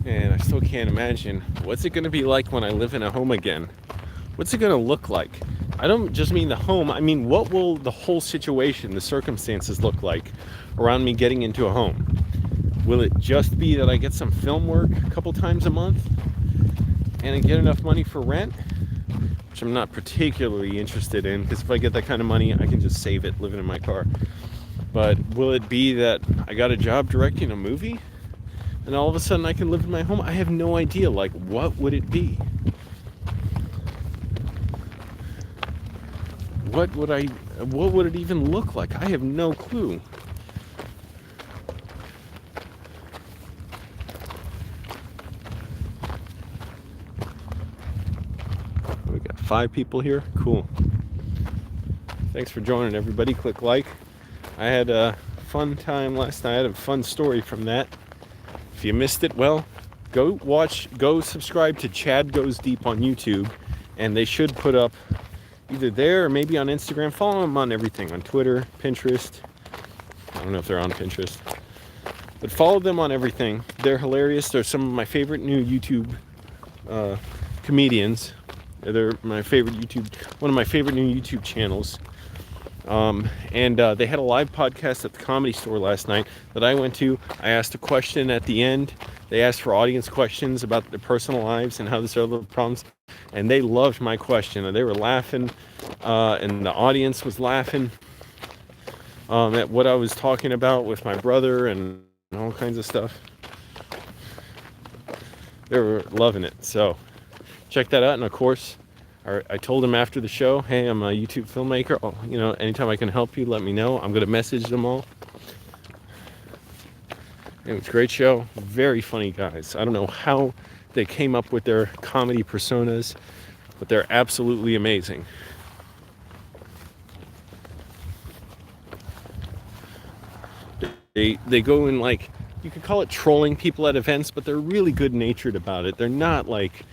And I still can't imagine, what's it going to be like when I live in a home again? What's it going to look like? I don't just mean the home. I mean, what will the whole situation, the circumstances look like around me getting into a home? Will it just be that I get some film work a couple times a month and I get enough money for rent? Which I'm not particularly interested in, because if I get that kind of money, I can just save it living in my car. But will it be that I got a job directing a movie and all of a sudden I can live in my home? I have no idea. Like, what would it be? What would it even look like? I have no clue. We got 5 people here. Cool. Thanks for joining, everybody. Click like. I had a fun time last night. I had a fun story from that. If you missed it, well, go subscribe to Chad Goes Deep on YouTube, and they should put up either there or maybe on Instagram. Follow them on everything, on Twitter, Pinterest. I don't know if they're on Pinterest, but follow them on everything. They're hilarious. They're some of my favorite new YouTube comedians. They're my favorite one of my favorite new YouTube channels. And they had a live podcast at the Comedy Store last night that I went to. I asked a question at the end. They asked for audience questions about their personal lives and how there's other problems. And they loved my question. They were laughing, and the audience was laughing at what I was talking about with my brother and all kinds of stuff. They were loving it. So check that out. And of course, I told them after the show, hey, I'm a YouTube filmmaker. Oh, anytime I can help you, let me know. I'm going to message them all. It was a great show. Very funny guys. I don't know how they came up with their comedy personas, but they're absolutely amazing. They go in, like, you could call it trolling people at events, but they're really good-natured about it. They're not like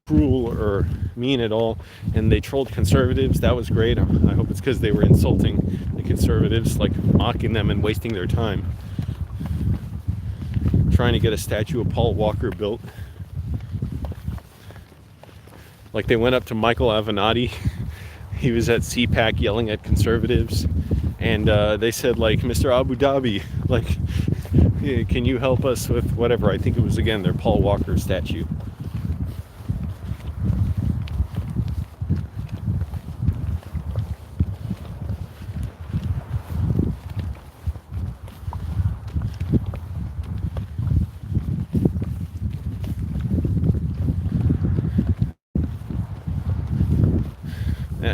cruel or mean at all. And they trolled conservatives. That was great. I hope it's because they were insulting the conservatives, like mocking them and wasting their time, trying to get a statue of Paul Walker built. Like, they went up to Michael Avenatti. He was at CPAC yelling at conservatives, and they said, like, Mr. Abu Dhabi, like, can you help us with whatever? I think it was, again, their Paul Walker statue.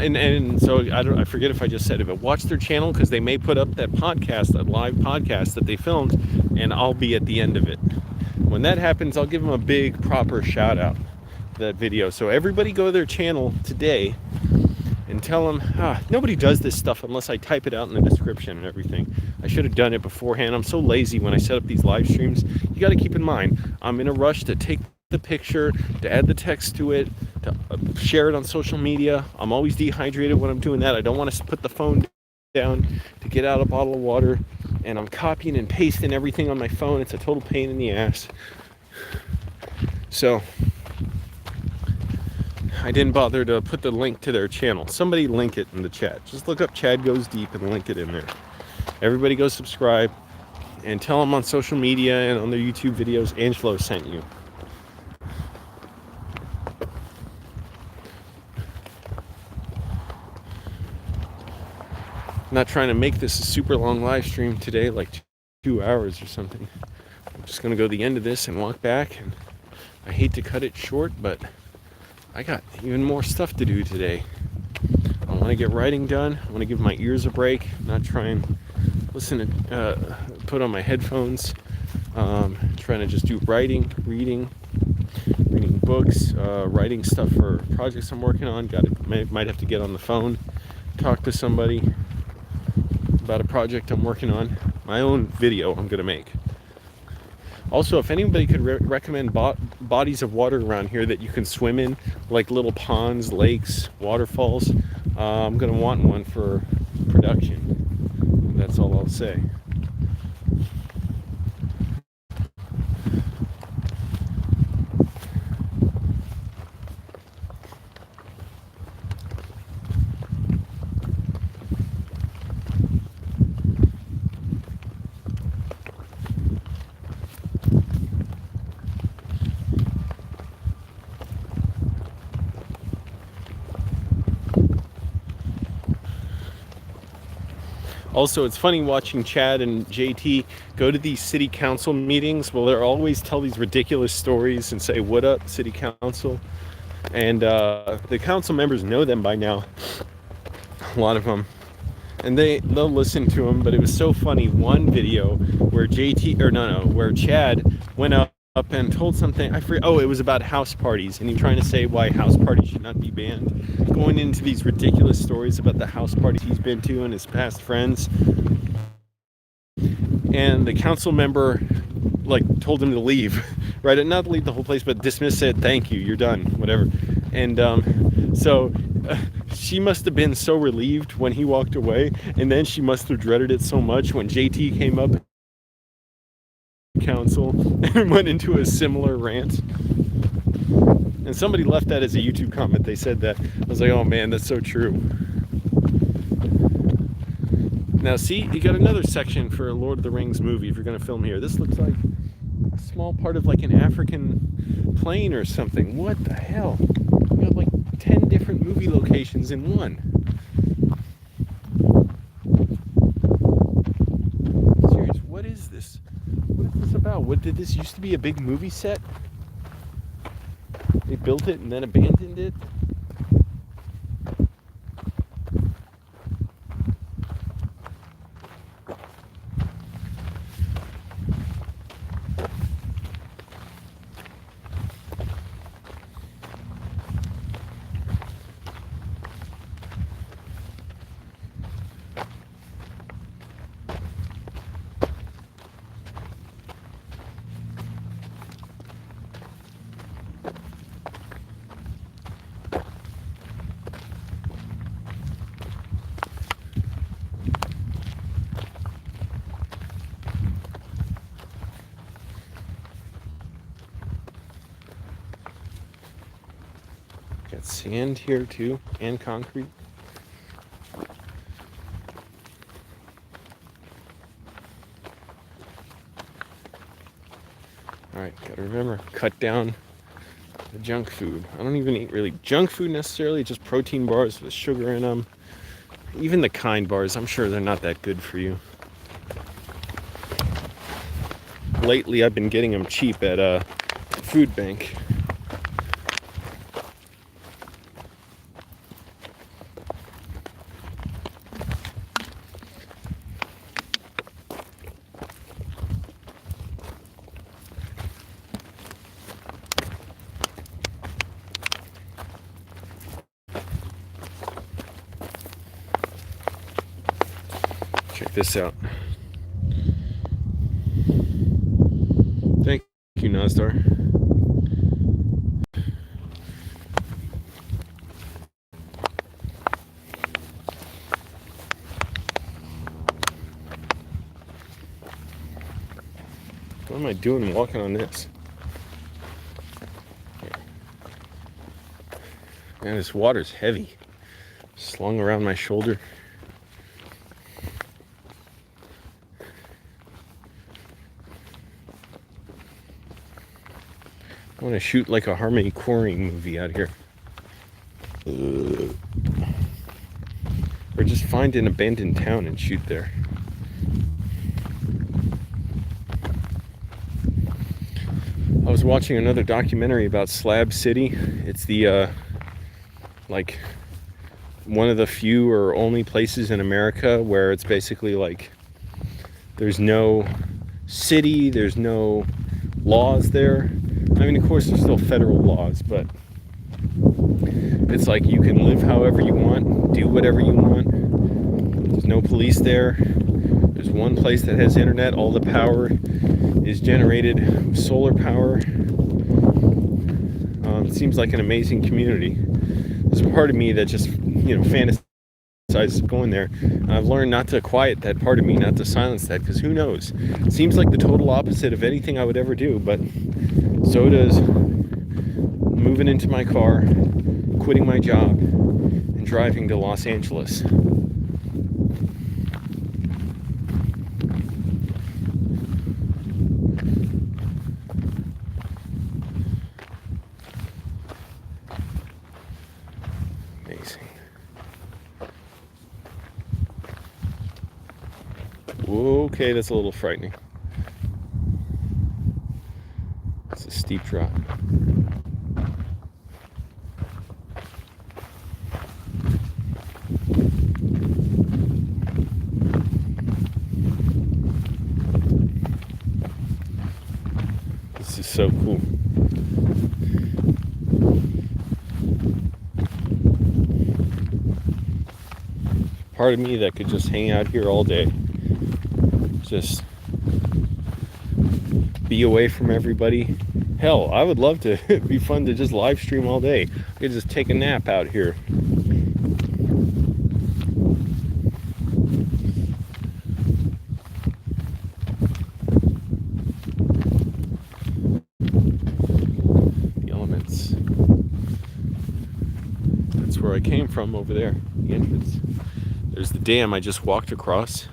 And so I forget if I just said it, but watch their channel, because they may put up that podcast, that live podcast that they filmed, and I'll be at the end of it. When that happens, I'll give them a big proper shout out, that video. So everybody go to their channel today and tell them, nobody does this stuff unless I type it out in the description and everything. I should have done it beforehand. I'm so lazy when I set up these live streams. You got to keep in mind, I'm in a rush to take the picture, to add the text to it, to share it on social media. I'm always dehydrated when I'm doing that. I don't want to put the phone down to get out a bottle of water, and I'm copying and pasting everything on my phone. It's a total pain in the ass. So I didn't bother to put the link to their channel. Somebody link it in the chat. Just look up Chad Goes Deep and link it in there. Everybody go subscribe and tell them on social media and on their YouTube videos, Angelo sent you. I'm not trying to make this a super long live stream today, like 2 hours or something. I'm just gonna go to the end of this and walk back, and I hate to cut it short, but I got even more stuff to do today. I want to get writing done. I want to give my ears a break, not try and listen to, put on my headphones. Trying to just do writing, reading books, writing stuff for projects I'm working on. Might have to get on the phone, talk to somebody about a project I'm working on. My own video I'm going to make. Also, if anybody could recommend bodies of water around here that you can swim in, like little ponds, lakes, waterfalls, I'm going to want one for production. That's all I'll say. Also, it's funny watching Chad and JT go to these city council meetings. Well, they'll always tell these ridiculous stories and say, "What up, city council?" And the council members know them by now, a lot of them, and they'll listen to them. But it was so funny. One video where where Chad went up and told something. I forget. Oh, it was about house parties, and he's trying to say why house parties should not be banned, going into these ridiculous stories about the house parties he's been to and his past friends. And the council member told him to leave, right? Not leave the whole place, but dismiss it. Thank you, you're done, whatever. And so she must have been so relieved when he walked away, and then she must have dreaded it so much when JT came up council and went into a similar rant. And somebody left that as a YouTube comment. They said that. I was like, oh man, that's so true. Now see, you got another section for a Lord of the Rings movie if you're going to film here. This looks like a small part of an African plain or something. What the hell? You got 10 different movie locations in one. Serious, what is this? What is this about? What did this used to be a big movie set? They built it and then abandoned it. Got sand here too, and concrete. Alright, gotta remember, cut down the junk food. I don't even eat really junk food necessarily, just protein bars with sugar in them. Even the Kind bars, I'm sure they're not that good for you. Lately, I've been getting them cheap at a food bank. Check this out. Thank you, Nazdar. What am I doing walking on this? Man, this water's heavy. Slung around my shoulder. I want to shoot like a Harmony Korine movie out here. Or just find an abandoned town and shoot there. I was watching another documentary about Slab City. It's the like one of the few or only places in America where it's basically like there's no city, there's no laws there. I mean, of course, there's still federal laws, but it's like you can live however you want, do whatever you want. There's no police there. There's one place that has internet. All the power is generated with solar power. It seems like an amazing community. There's a part of me that just, fantasizes going there. I've learned not to quiet that part of me, not to silence that, because who knows? It seems like the total opposite of anything I would ever do, but so does moving into my car, quitting my job, and driving to Los Angeles. Amazing. Okay, that's a little frightening. It's a steep drop. This is so cool. Part of me that could just hang out here all day. Just be away from everybody. Hell, I would love to. It'd be fun to just live stream all day. I could just take a nap out here. The elements. That's where I came from over there, the entrance. There's the dam I just walked across.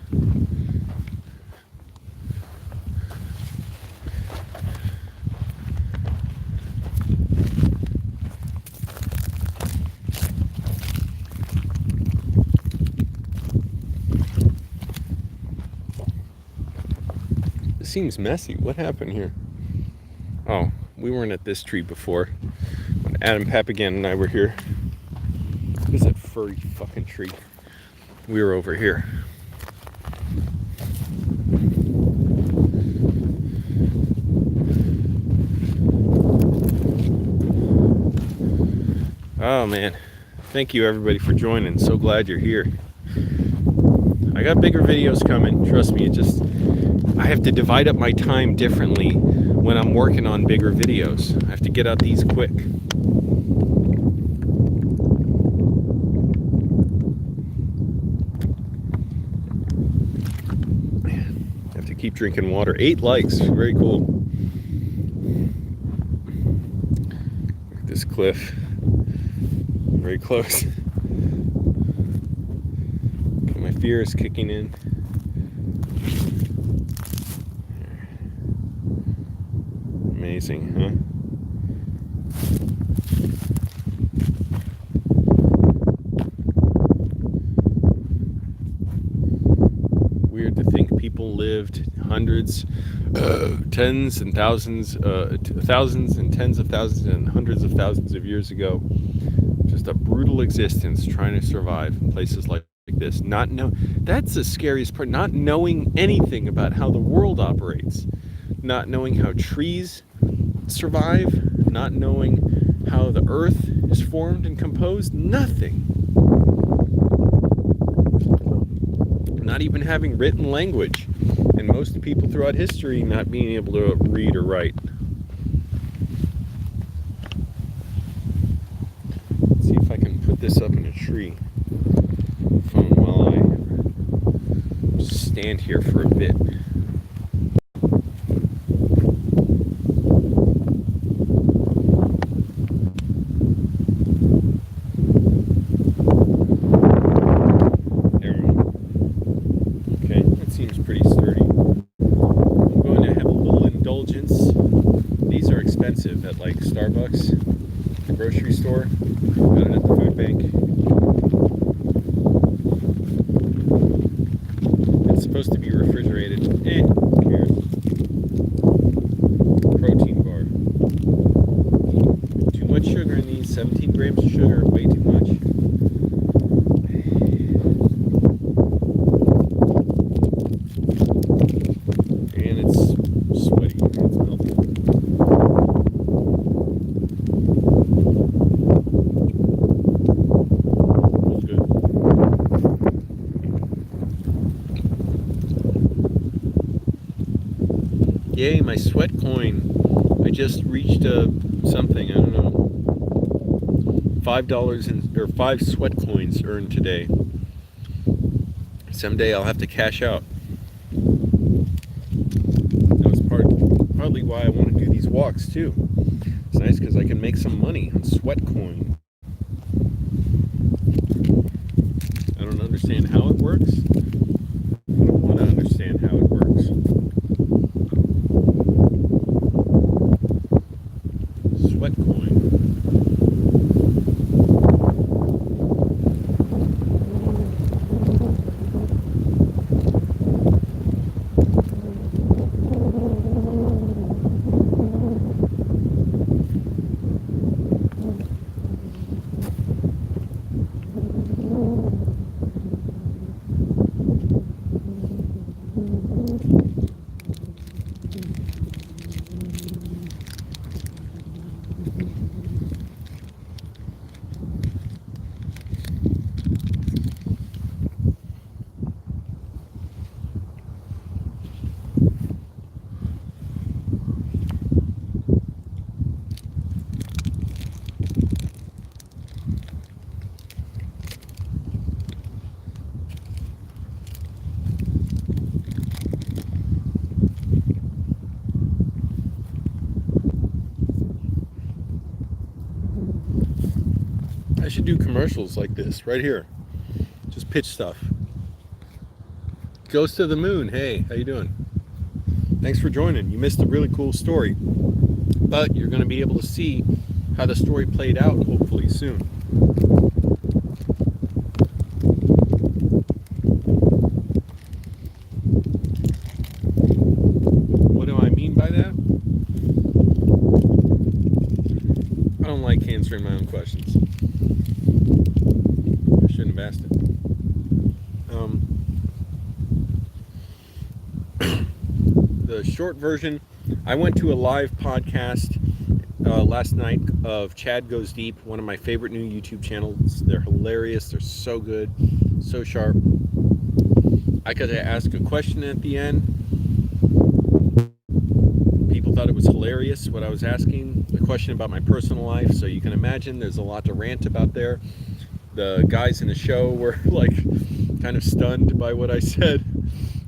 This seems messy. What happened here? Oh, we weren't at this tree before. When Adam Papagan and I were here. What is that furry fucking tree? We were over here. Oh man, thank you everybody for joining. So glad you're here. I got bigger videos coming, trust me. I have to divide up my time differently when I'm working on bigger videos. I have to get out these quick. I have to keep drinking water. 8 likes, very cool. Look at this cliff. Very close. Okay, my fear is kicking in. amazing, huh? Weird to think people lived hundreds, tens and thousands, thousands and tens of thousands and hundreds of thousands of years ago. Just a brutal existence trying to survive in places like this. That's the scariest part. Not knowing anything about how the world operates, not knowing how trees survive, not knowing how the earth is formed and composed. Nothing. Not even having written language, and most people throughout history not being able to read or write. Let's see if I can put this up in a tree phone while I stand here for a bit. Pretty sturdy. I'm going to have a little indulgence. These are expensive at like Starbucks, the grocery store, got it at the food bank. It's supposed to be refrigerated. Who cares? Protein bar. Too much sugar in these. 17 grams of sugar, way too much. Yay, my sweat coin. I just reached something, I don't know. $5 or 5 sweat coins earned today. Someday I'll have to cash out. That was partly why I want to do these walks too. It's nice because I can make some money on sweat coin. I don't understand how it works. I don't want to understand how it works. Sweat coin. I should do commercials like this right here. Just pitch stuff. Goes to the moon. Hey, how you doing? Thanks for joining. You missed a really cool story, but you're going to be able to see how the story played out hopefully soon. What do I mean by that? I don't like answering my own questions. I shouldn't have asked it. The short version, I went to a live podcast last night of Chad Goes Deep, one of my favorite new YouTube channels. They're hilarious. They're so good, so sharp. I got to ask a question at the end. People thought it was hilarious what I was asking, a question about my personal life. So you can imagine there's a lot to rant about there. The guys in the show were like kind of stunned by what I said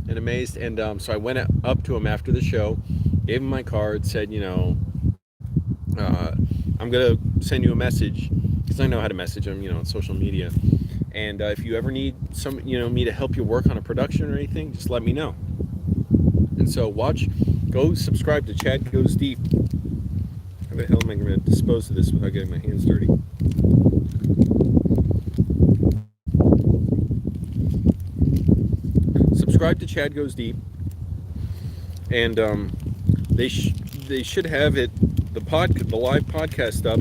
and amazed. And so I went up to him after the show, gave him my card, said, I'm going to send you a message because I know how to message them, on social media. And if you ever need me to help you work on a production or anything, just let me know. And so go subscribe to Chad Goes Deep How the hell am I going to dispose of this without getting my hands dirty? Subscribe to Chad Goes Deep, and they should have it the live podcast up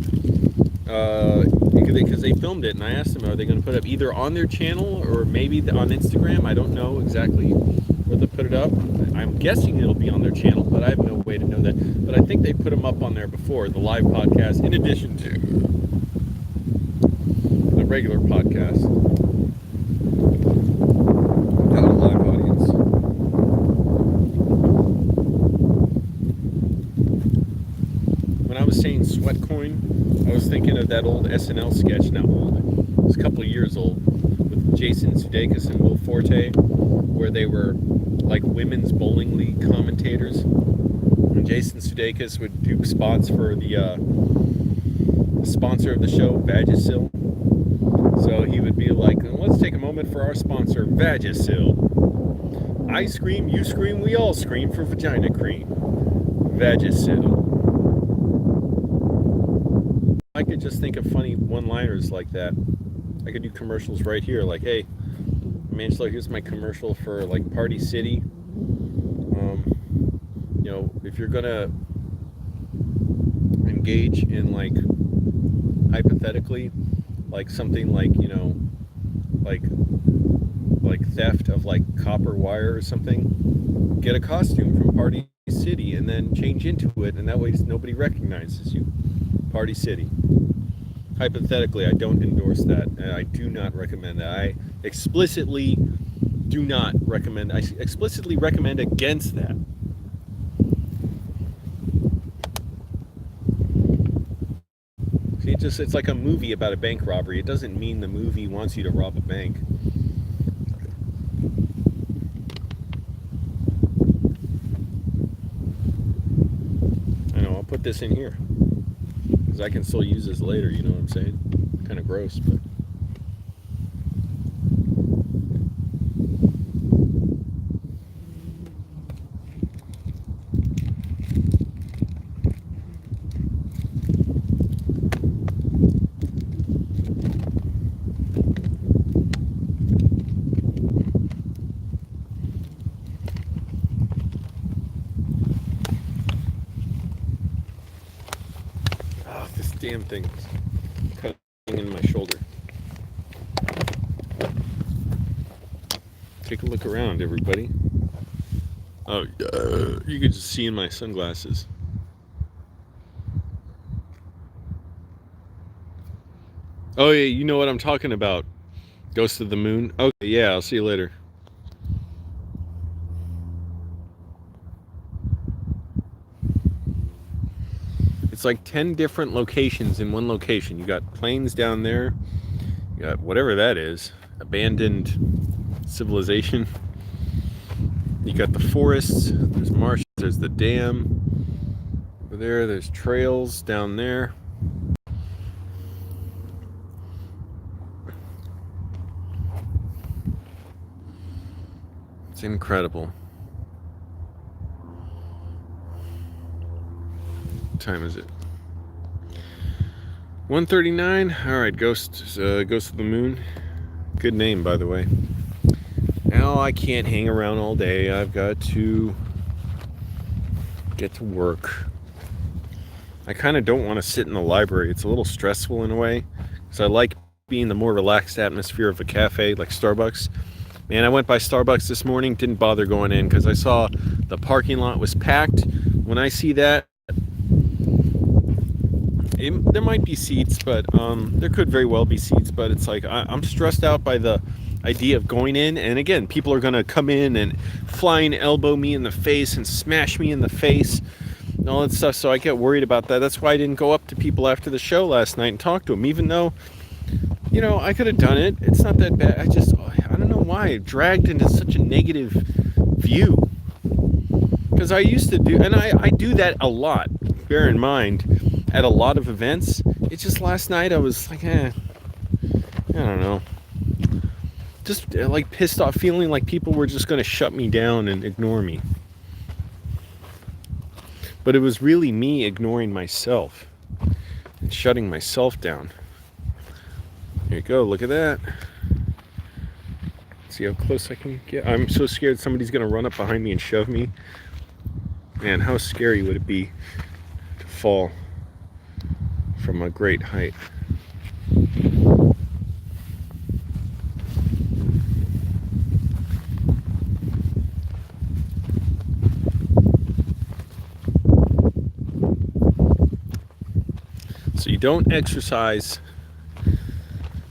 because they filmed it, and I asked them, are they going to put it up either on their channel or maybe on Instagram? I don't know exactly where they put it up. I'm guessing it'll be on their channel, but I have no way to know that. But I think they put them up on there before, the live podcast, in addition to the regular podcast. Got a live audience. When I was saying sweat coin, I was thinking of that old SNL sketch, not old, it was a couple of years old, with Jason Sudeikis and Will Forte, where they were like women's bowling league commentators. And Jason Sudeikis would do spots for the sponsor of the show, Vagisil. So he would be like, let's take a moment for our sponsor, Vagisil. I scream, you scream, we all scream for vagina cream. Vagisil. I could just think of funny one-liners like that. I could do commercials right here, like, hey, I'm Angelo, here's my commercial for like Party City. You know, if you're gonna engage in like hypothetically like something like, you know, like theft of like copper wire or something, get a costume from Party City and then change into it, and that way nobody recognizes you. Party City. Hypothetically, I don't endorse that, and I do not recommend that. I explicitly do not recommend. I explicitly recommend against that. See, it's like a movie about a bank robbery. It doesn't mean the movie wants you to rob a bank. I know, I'll put this in here, because I can still use this later, you know what I'm saying? Kind of gross, but... damn thing cutting in my shoulder. Take a look around, everybody. Oh, you could just see in my sunglasses. Oh yeah, you know what I'm talking about. Ghost of the Moon. Okay, yeah, I'll see you later. It's like 10 different locations in one location. You got plains down there. You got whatever that is. Abandoned civilization. You got the forests. There's marshes. There's the dam. Over there, there's trails down there. It's incredible. Time is it? 1:39. All right, Ghost of the Moon. Good name, by the way. Now I can't hang around all day. I've got to get to work. I kind of don't want to sit in the library. It's a little stressful in a way, because I like being the more relaxed atmosphere of a cafe like Starbucks. Man, I went by Starbucks this morning, didn't bother going in because I saw the parking lot was packed. When I see that, there might be seats, but there could very well be seats, but it's like I'm stressed out by the idea of going in, and again, people are going to come in and flying elbow me in the face and smash me in the face and all that stuff, so I get worried about that. That's why I didn't go up to people after the show last night and talk to them, even though, you know, I could have done it. It's not that bad. I don't know why it dragged into such a negative view, because I used to do, and I do that a lot, bear in mind, at a lot of events. It's just last night I was like, I don't know. Just like pissed off, feeling like people were just going to shut me down and ignore me. But it was really me ignoring myself and shutting myself down. Here you go, look at that. See how close I can get? I'm so scared somebody's gonna run up behind me and shove me. Man, how scary would it be to fall from a great height? So you don't exercise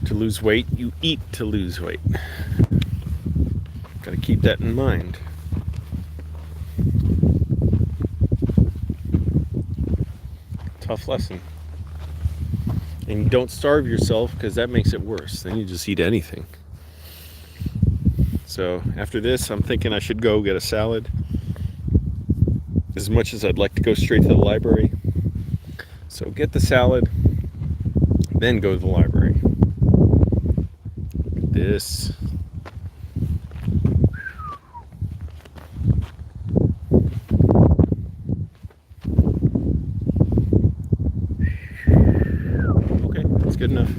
to lose weight, you eat to lose weight. Gotta keep that in mind. Tough lesson. And don't starve yourself, because that makes it worse. Then you just eat anything. So after this, I'm thinking I should go get a salad. As much as I'd like to go straight to the library. So get the salad, then go to the library. This. Okay, that's good enough.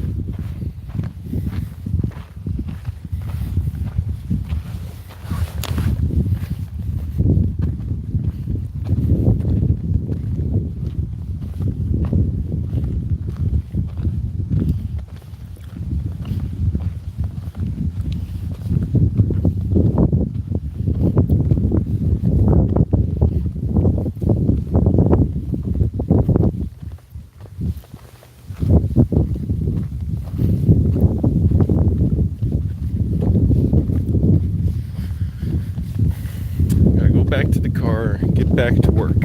Back to the car, get back to work.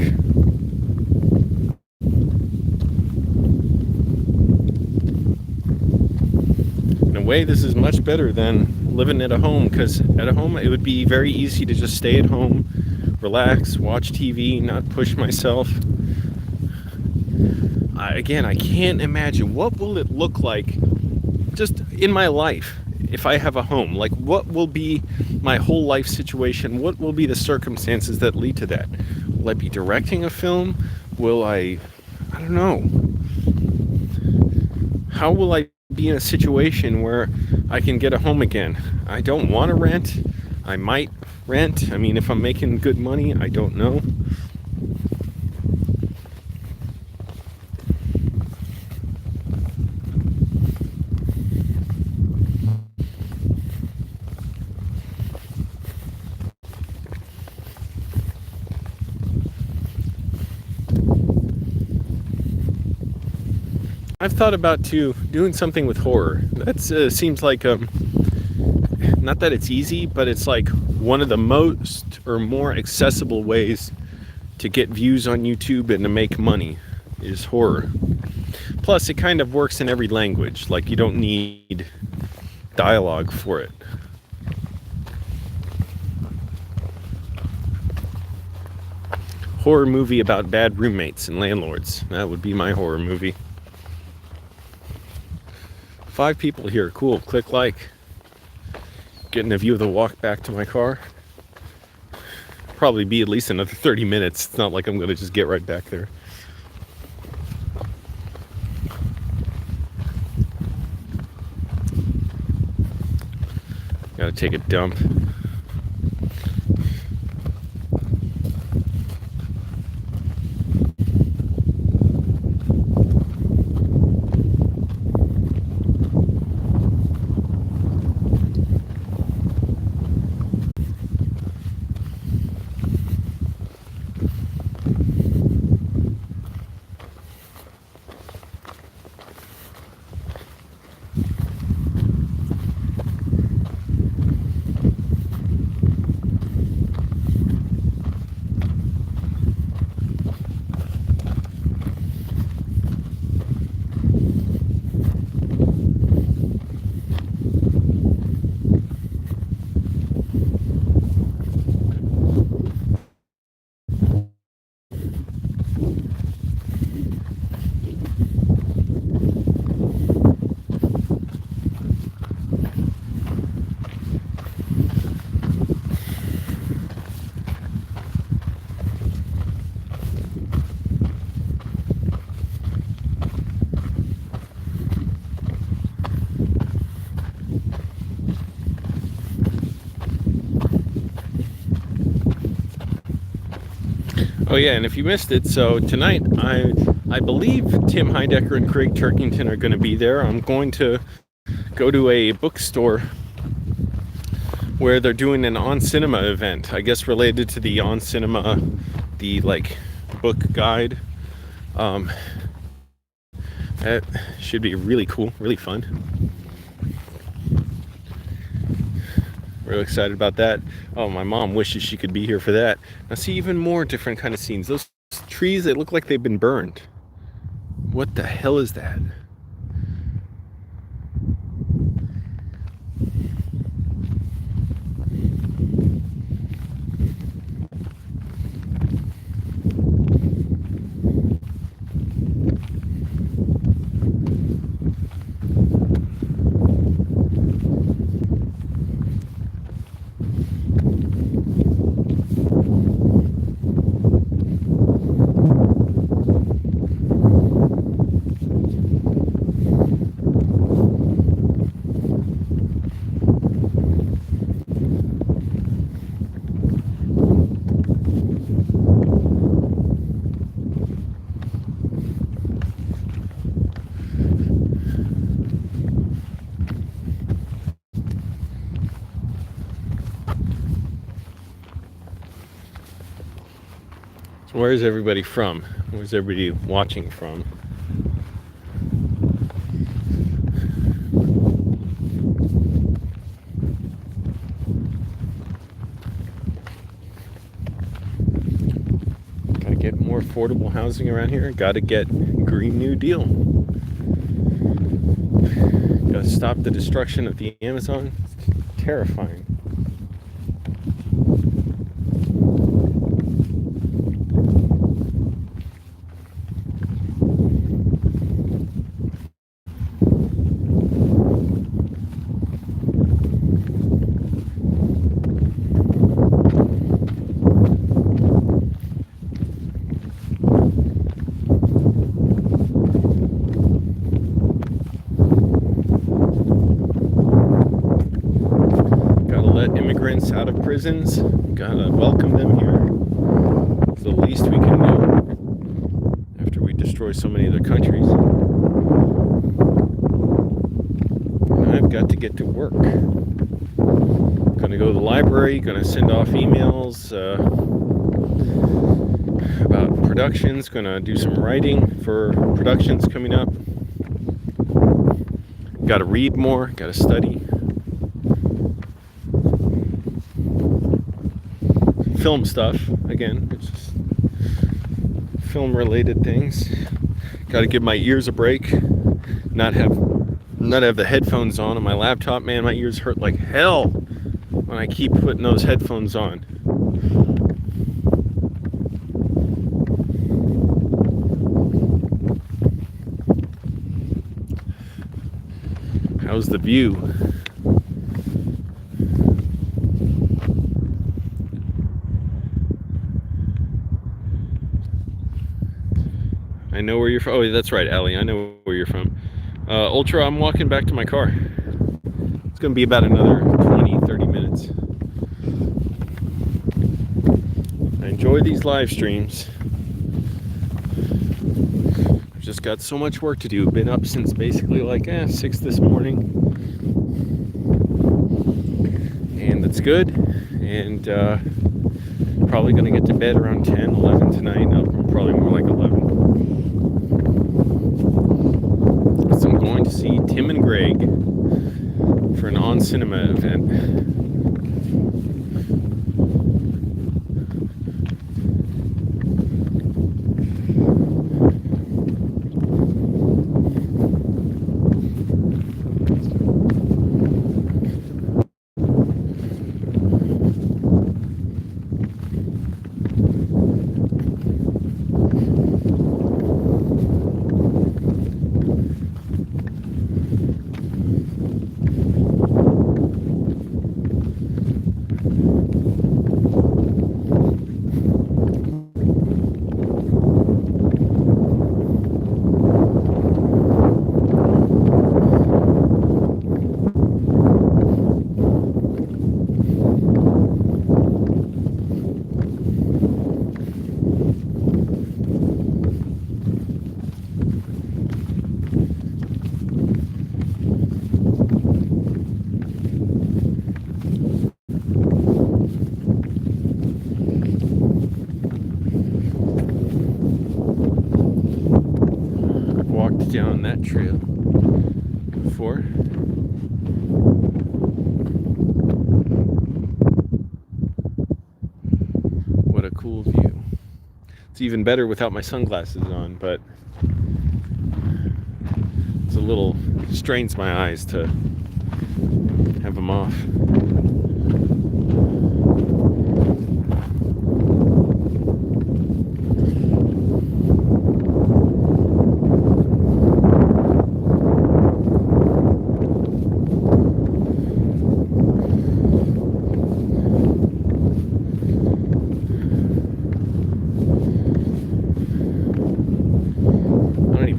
In a way, this is much better than living at a home, because at a home it would be very easy to just stay at home, relax, watch TV, not push myself. I can't imagine what will it look like just in my life if I have a home. Like, what will be my whole life situation? What will be the circumstances that lead to that? Will I be directing a film? Will I don't know. How will I be in a situation where I can get a home again? I don't want to rent. I might rent. I mean, if I'm making good money, I don't know. I've thought about too doing something with horror. That seems like not that it's easy, but it's like one of the most or more accessible ways to get views on YouTube and to make money is horror. Plus, it kind of works in every language. Like, you don't need dialogue for it. Horror movie about bad roommates and landlords. That would be my horror movie. 5 people here. Cool. Click like. Getting a view of the walk back to my car. Probably be at least another 30 minutes. It's not like I'm going to just get right back there. Gotta take a dump. Oh yeah, and if you missed it, so tonight I believe Tim Heidecker and Craig Turkington are going to be there. I'm going to go to a bookstore where they're doing an On Cinema event, I guess related to the On Cinema, the like book guide. That should be really cool, really fun. Real excited about that. Oh, my mom wishes she could be here for that. Now see even more different kind of scenes. Those trees, they look like they've been burned. What the hell is that? So where is everybody from? Where's everybody watching from? Gotta get more affordable housing around here. Gotta get Green New Deal. Gotta stop the destruction of the Amazon. It's terrifying. Immigrants out of prisons, gotta welcome them here. It's the least we can do after we destroy so many other countries. And I've got to get to work. Gonna go to the library, gonna send off emails about productions, gonna do some writing for productions coming up. Gotta read more, gotta study. Film stuff, again, it's just film related things. Got to give my ears a break, not have the headphones on my laptop. Man, my ears hurt like hell when I keep putting those headphones on. How's the view? I know where you're from. Oh, that's right, Allie. I know where you're from. Ultra, I'm walking back to my car. It's going to be about another 20, 30 minutes. I enjoy these live streams. I've just got so much work to do. Been up since basically like 6 this morning. And that's good. And probably going to get to bed around 10, 11 tonight. No, probably more like 11. So I'm going to see Tim and Greg for an On Cinema event. that trail before. What a cool view. It's even better without my sunglasses on, but it's a little, strains my eyes to have them off.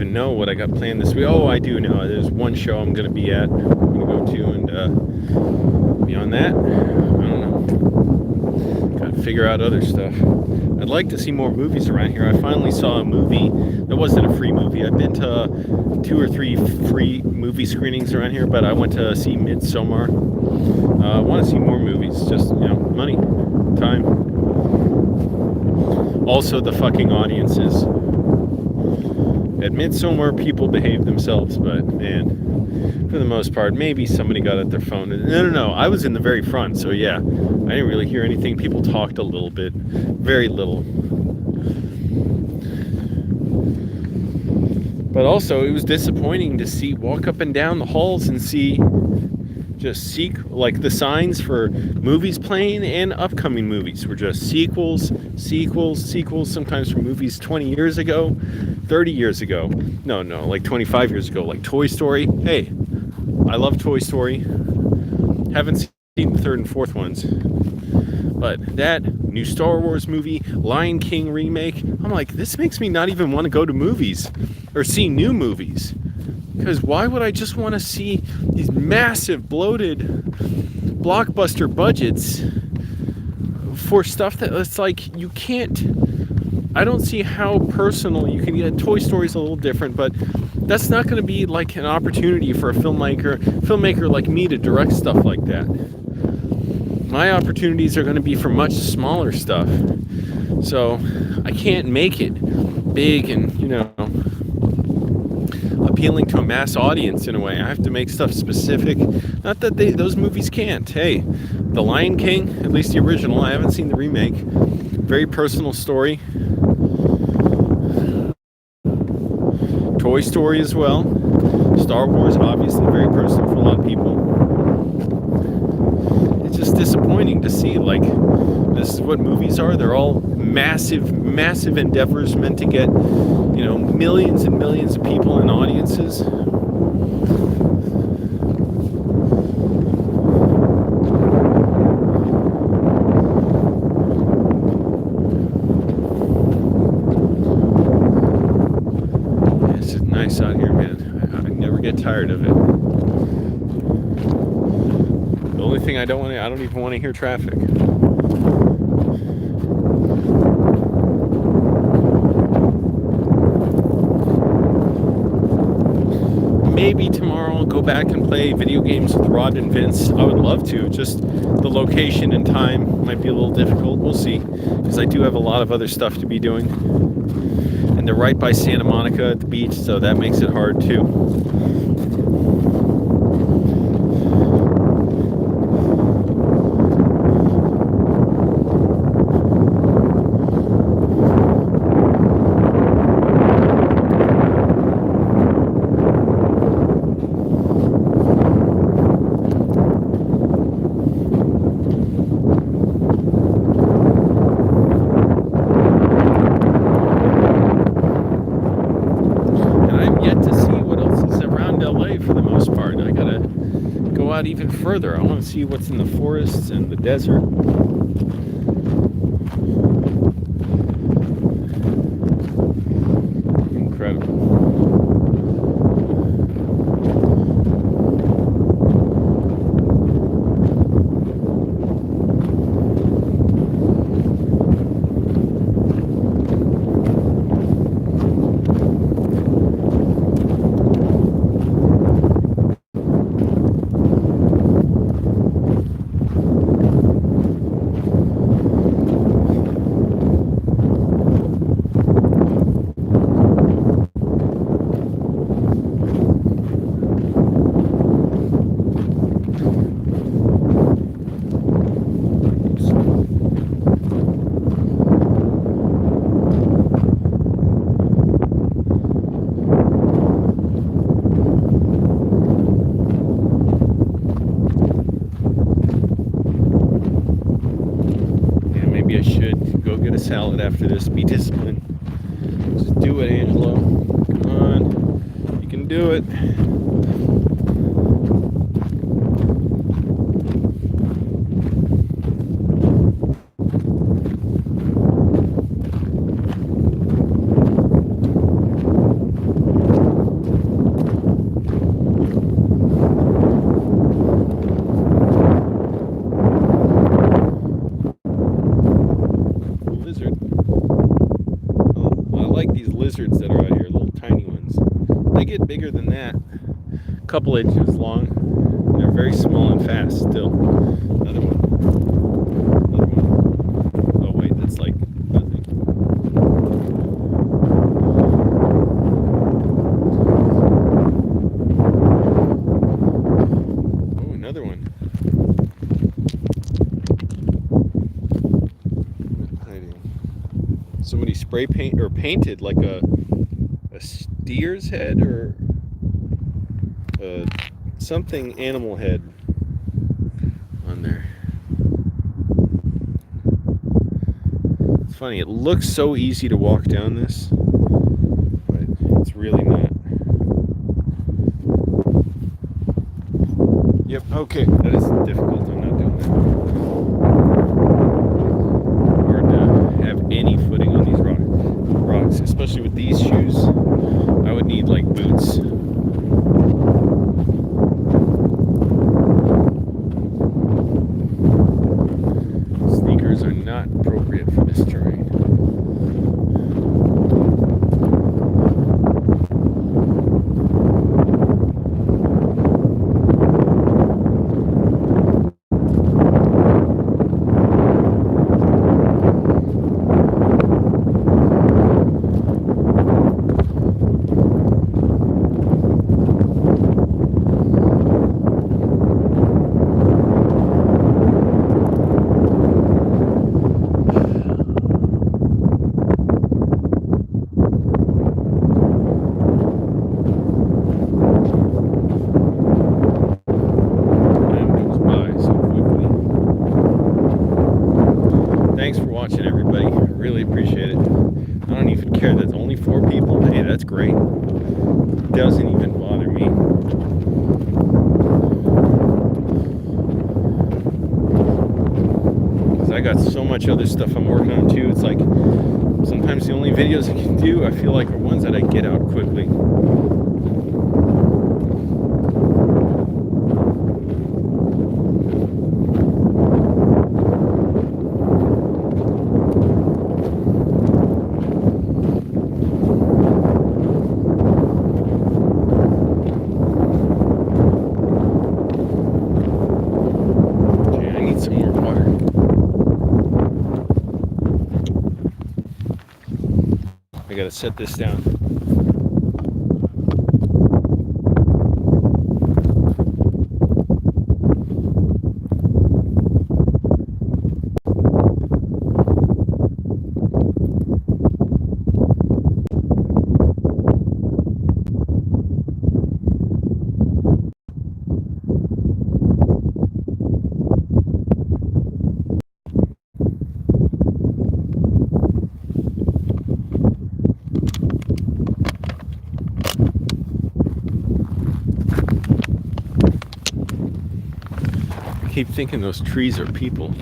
Know what I got planned this week. Oh, I do know. There's one show I'm going to be at. I'm going to go to, and beyond that, I don't know. Got to figure out other stuff. I'd like to see more movies around here. I finally saw a movie that wasn't a free movie. I've been to 2 or 3 free movie screenings around here, but I went to see Midsommar. I want to see more movies. Just, money, time. Also, the fucking audiences. At Midsommar, people behave themselves, but man, for the most part, maybe somebody got at their phone. No, I was in the very front, so yeah, I didn't really hear anything. People talked a little bit, very little. But also, it was disappointing to walk up and down the halls and see like the signs for movies playing and upcoming movies were just sequels, sometimes for movies 20 years ago, 30 years ago. No, like 25 years ago, like Toy Story. Hey, I love Toy Story. Haven't seen the 3rd and 4th ones. But that new Star Wars movie, Lion King remake, I'm like, this makes me not even want to go to movies or see new movies. Because why would I just want to see these massive, bloated, blockbuster budgets for stuff that it's like you can't... I don't see how personal you can get. Toy Story's a little different, but that's not going to be like an opportunity for a filmmaker like me to direct stuff like that. My opportunities are going to be for much smaller stuff. So I can't make it big and, appealing to a mass audience in a way. I have to make stuff specific. Not that those movies can't. Hey, The Lion King, at least the original, I haven't seen the remake. Very personal story. Toy Story as well. Star Wars, obviously, very personal for a lot of people. It's just disappointing to see, like, this is what movies are. They're all massive endeavors meant to get, millions and millions of people in audiences. It's just nice out here, man. I never get tired of it. The only thing I don't even want to hear traffic. Maybe tomorrow I'll go back and play video games with Rod and Vince. I would love to. Just the location and time might be a little difficult. We'll see. Because I do have a lot of other stuff to be doing. And they're right by Santa Monica at the beach, so that makes it hard too. Even further. I want to see what's in the forests and the desert. Incredible. get a salad after this. Be disciplined. Just do it, Angelo. Come on. You can do it. Lizards that are out here, little tiny ones. They get bigger than that, a couple inches long. They're very small and fast still. Another one. Another one. Oh wait, that's like nothing. Oh, another one. Somebody spray paint or painted like a steer's head or something animal head on there. It's funny, it looks so easy to walk down this, but it's really not. Yep, okay, that is difficult. I'm not doing that. Hard to have any footing on these rocks, especially with these shoes. I would need like boots. Sneakers are not appropriate for this terrain. Thanks for watching, everybody. Really appreciate it. I don't even care. That's only 4 people. Hey, that's great. It doesn't even bother me. Because I got so much other stuff I'm working on too. It's like sometimes the only videos I can do, I feel like, are ones that I get out quickly. I gotta set this down. I keep thinking those trees are people.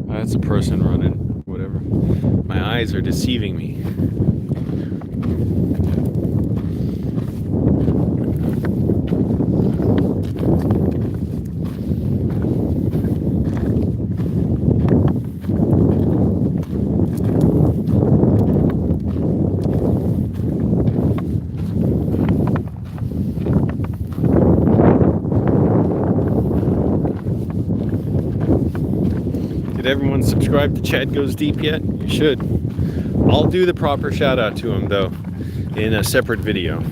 That's a person running, whatever. My eyes are deceiving me. Did everyone subscribe to Chad Goes Deep yet? You should. I'll do the proper shout out to him though in a separate video.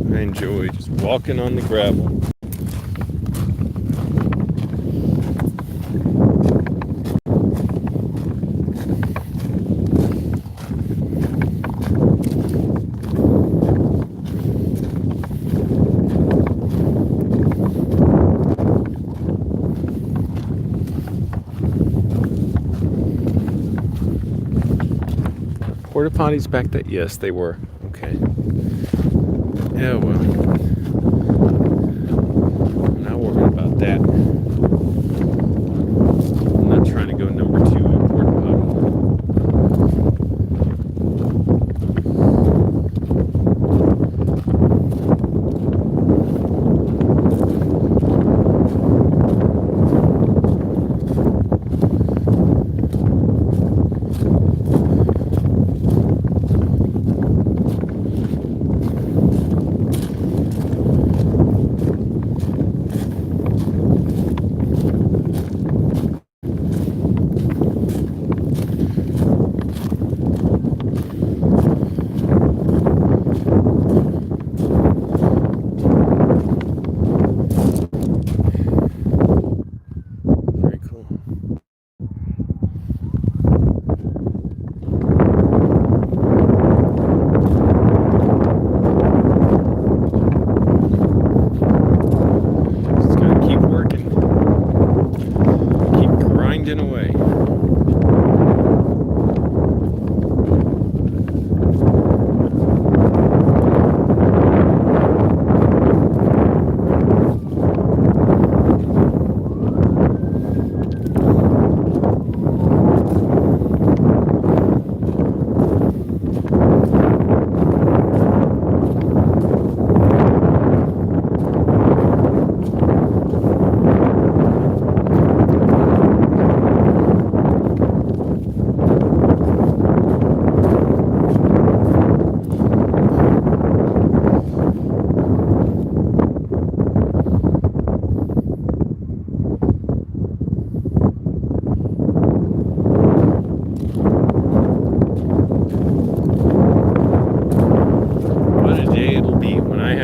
I enjoy just walking on the gravel. Porta potties back there? Yes, they were. Okay. Yeah, well. I'm not worried about that. I'm not trying to go number 2 in porta potty. Away.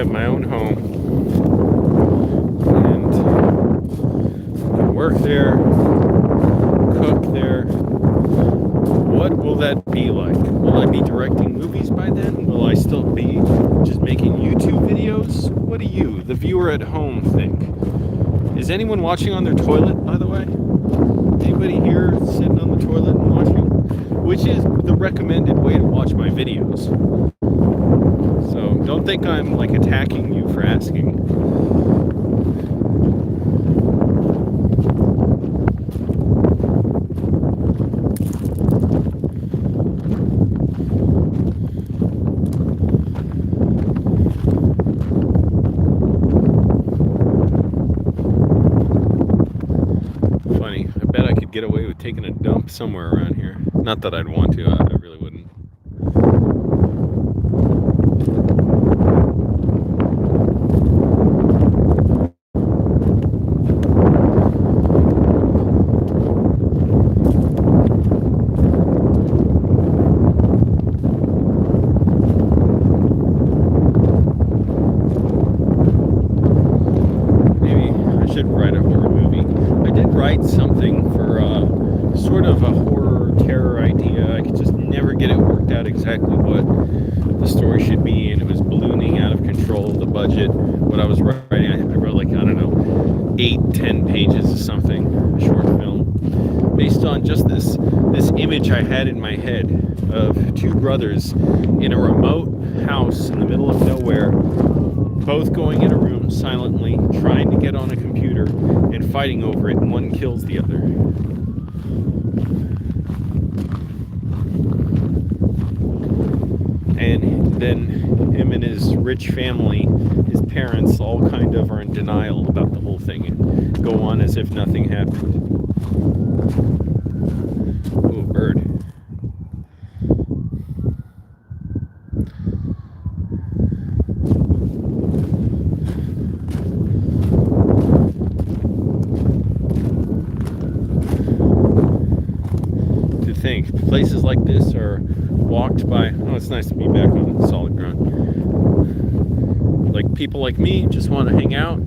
My own home and work there, cook there. What will that be like? Will I be directing movies by then? Will I still be just making YouTube videos? What do you, the viewer at home, think? Is anyone watching on their toilet, by the way? Anybody here sitting on the toilet and watching? Which is the recommended way to watch my videos. So don't think I'm like attacking you for asking. Funny, I bet I could get away with taking a dump somewhere around here. Not that I'd want to, I really wouldn't. Write something for sort of a horror terror idea. I could just never get it worked out exactly what the story should be, and it was ballooning out of control. The budget, what I was writing, I wrote like, I don't know, 8-10 pages of something, a short film, based on just this image I had in my head of 2 brothers in a remote house in the middle of nowhere, both going in a room silently, trying to get on a computer and fighting over it, and one kills the other. And then him and his rich family, his parents, all kind of are in denial about the whole thing and go on as if nothing happened. Ooh, bird. Think places like this are walked by, oh, it's nice to be back on solid ground. Like people like me just want to hang out.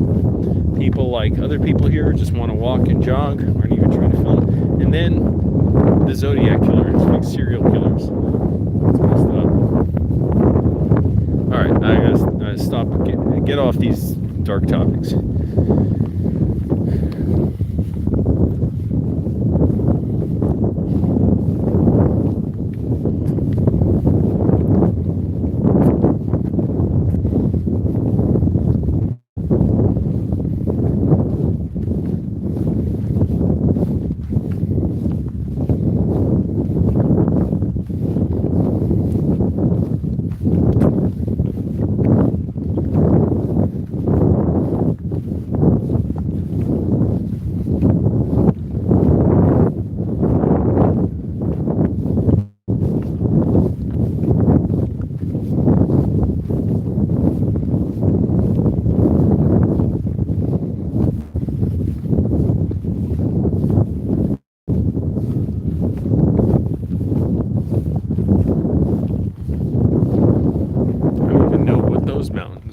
People like other people here just want to walk and jog, aren't even trying to film. And then the Zodiac killers, like serial killers. It's messed up. Alright, I gotta stop, get off these dark topics.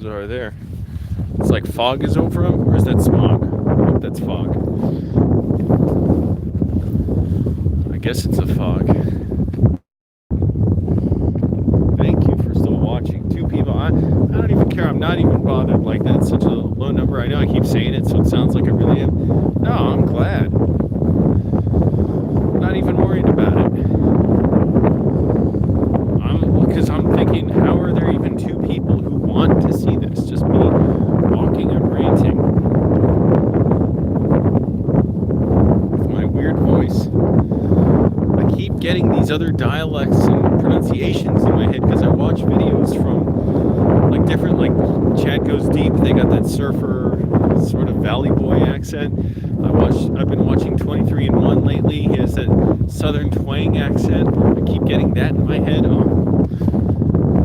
Are there? It's like fog is over them, or is that smog? I hope that's fog. I guess it's a fog. Thank you for still watching. 2 people. I don't even care. I'm not even bothered. Like, that's such a low number. I know I keep saying it, so it sounds like I really am. No, I'm glad. I'm not even worried about it. Because I'm thinking, how are there even 2 people who want to see this? Just me walking and ranting with my weird voice. I keep getting these other dialects and pronunciations in my head because I watch videos from like different, like Chad Goes Deep. They got that surfer sort of Valley Boy accent. I've been watching 23andMe lately. He has that southern twang accent. I keep getting that in my head. Oh,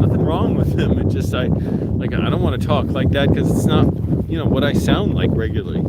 nothing wrong with him. It just I don't want to talk like that because it's not, you know, what I sound like regularly.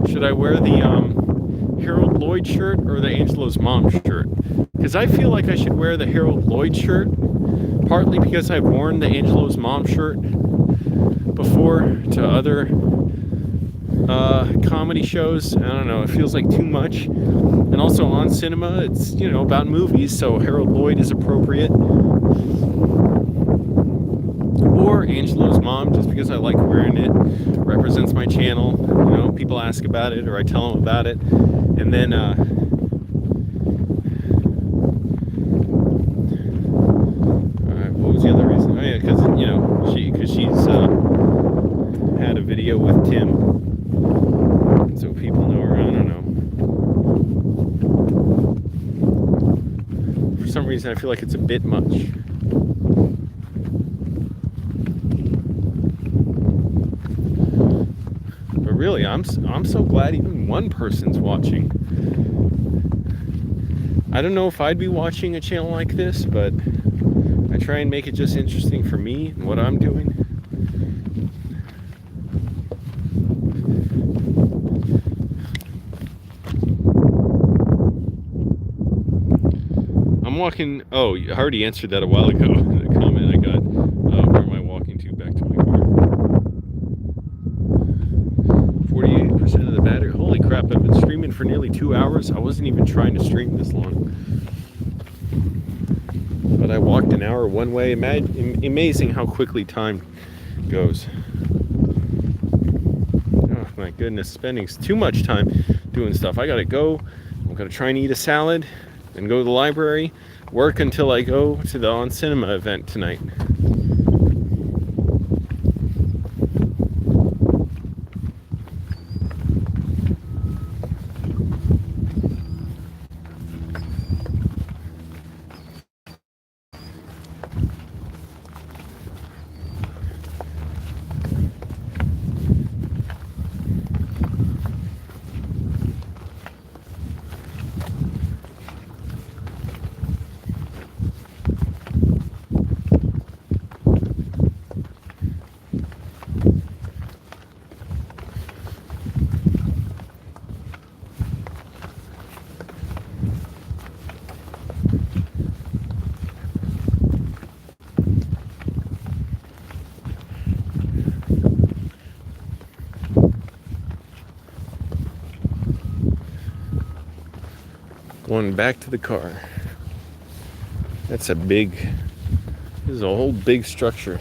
Should I wear the Harold Lloyd shirt or the Angelo's mom shirt? Because I feel like I should wear the Harold Lloyd shirt, partly because I've worn the Angelo's mom shirt before to other comedy shows. I don't know, it feels like too much. And also on cinema, it's, you know, about movies, so Harold Lloyd is appropriate. Or Angelo's mom, just because I like wearing it, represents my channel. You know, people ask about it or I tell them about it. And then alright, what was the other reason? Oh yeah, because, you know, she's had a video with Tim, so people know her. I don't know, for some reason I feel like it's a bit much. Really, I'm so glad even one person's watching. I don't know if I'd be watching a channel like this, but I try and make it just interesting for me and what I'm doing. walking. Oh, I already answered that a while ago. The comment I got. Where am I walking to? Back to my car. 48% of the battery. Holy crap! I've been streaming for nearly 2 hours. I wasn't even trying to stream this long. But I walked an hour one way. Amazing how quickly time goes. Oh my goodness, spending too much time doing stuff. I gotta go. I'm gonna try and eat a salad, then go to the library, work until I go to the On Cinema event tonight. Going back to the car. That's a big, this is a whole big structure.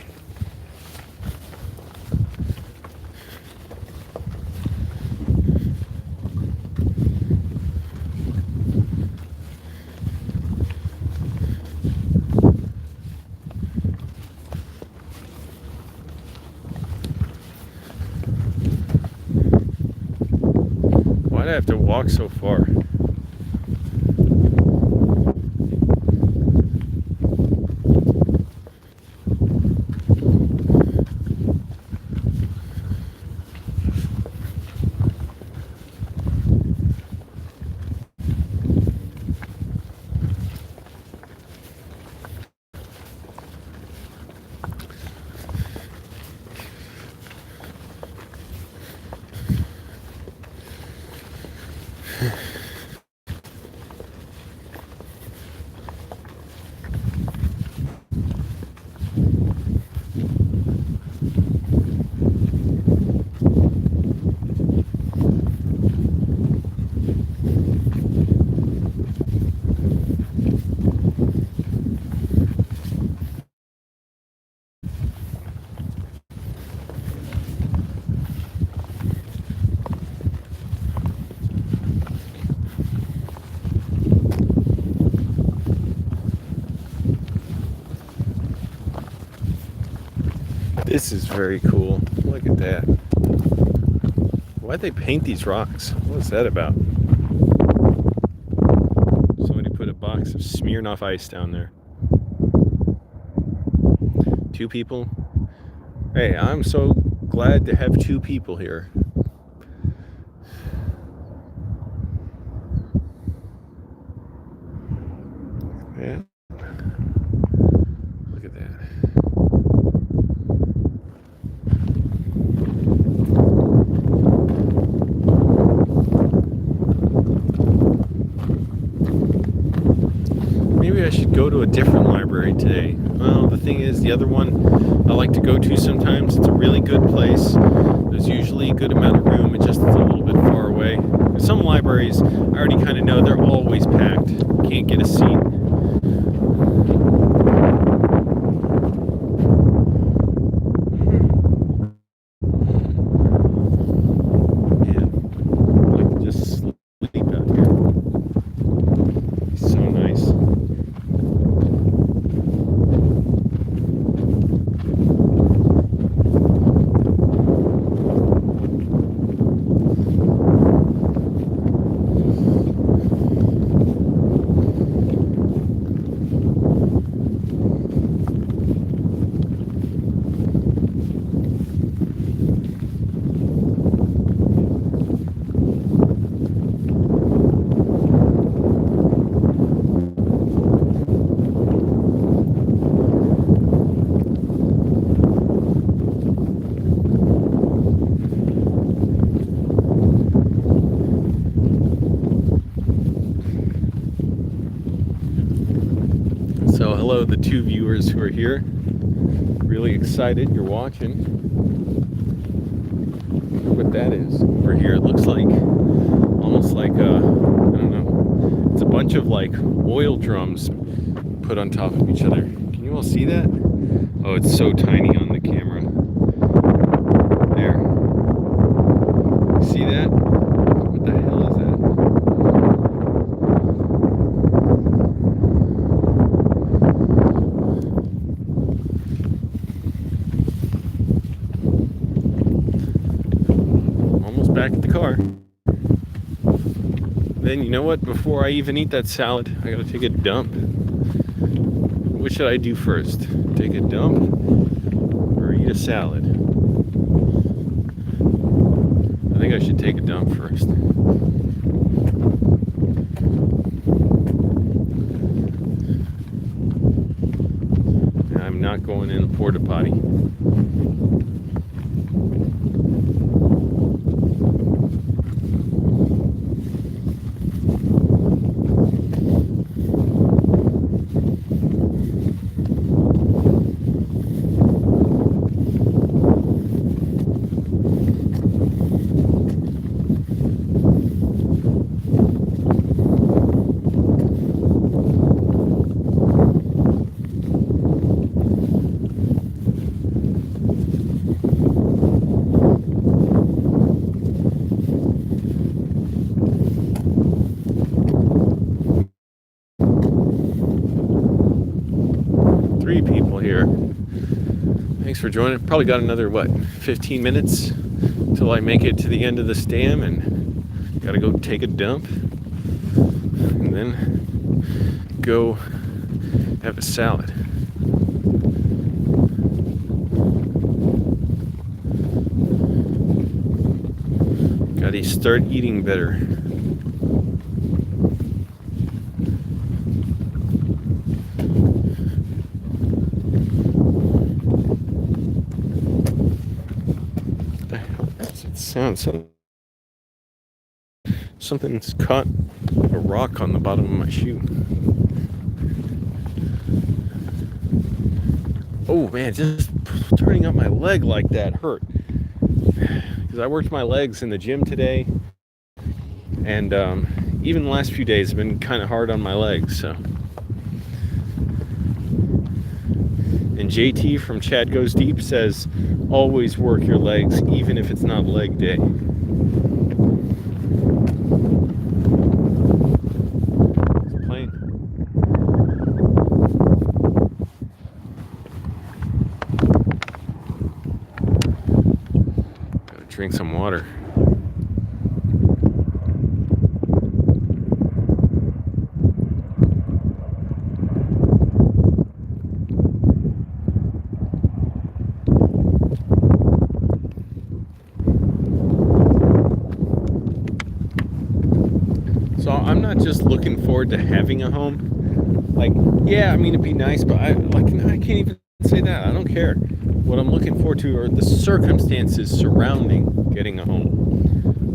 Why'd I have to walk so far? This is very cool. Look at that. Why'd they paint these rocks? What's that about? Somebody put a box of Smirnoff Ice down there. 2 people. Hey, I'm so glad to have 2 people here. Yeah. Look at that. Maybe I should go to a different library today. Well, the thing is, the other one I like to go to sometimes, it's a really good place. There's usually a good amount of room, it's just it's a little bit far away. Some libraries, I already kind of know they're always packed. Can't get a seat. hello the 2 viewers who are here. Really excited you're watching. What that is over here, it looks like almost like I don't know, it's a bunch of like oil drums put on top of each other. Can you all see that? Oh, it's so tiny on the camera. There. See that? What the hell is that? Almost back at the car. Then you know what? Before I even eat that salad, I gotta take a dump. What should I do first? Take a dump or eat a salad? I think I should take a dump first. I'm not going in a porta potty. 3 people here. Thanks for joining. Probably got another, 15 minutes till I make it to the end of the stam, and gotta go take a dump and then go have a salad. Gotta start eating better. Sounds something's caught a rock on the bottom of my shoe. Oh man, just turning up my leg like that hurt, because I worked my legs in the gym today, and even the last few days have been kind of hard on my legs. So, and JT from Chad Goes Deep says, always work your legs, even if it's not leg day. It's plain. Gotta drink some water. So I'm not just looking forward to having a home. Like, yeah, I mean, it'd be nice, but I can't even say that. I don't care. What I'm looking forward to are the circumstances surrounding getting a home,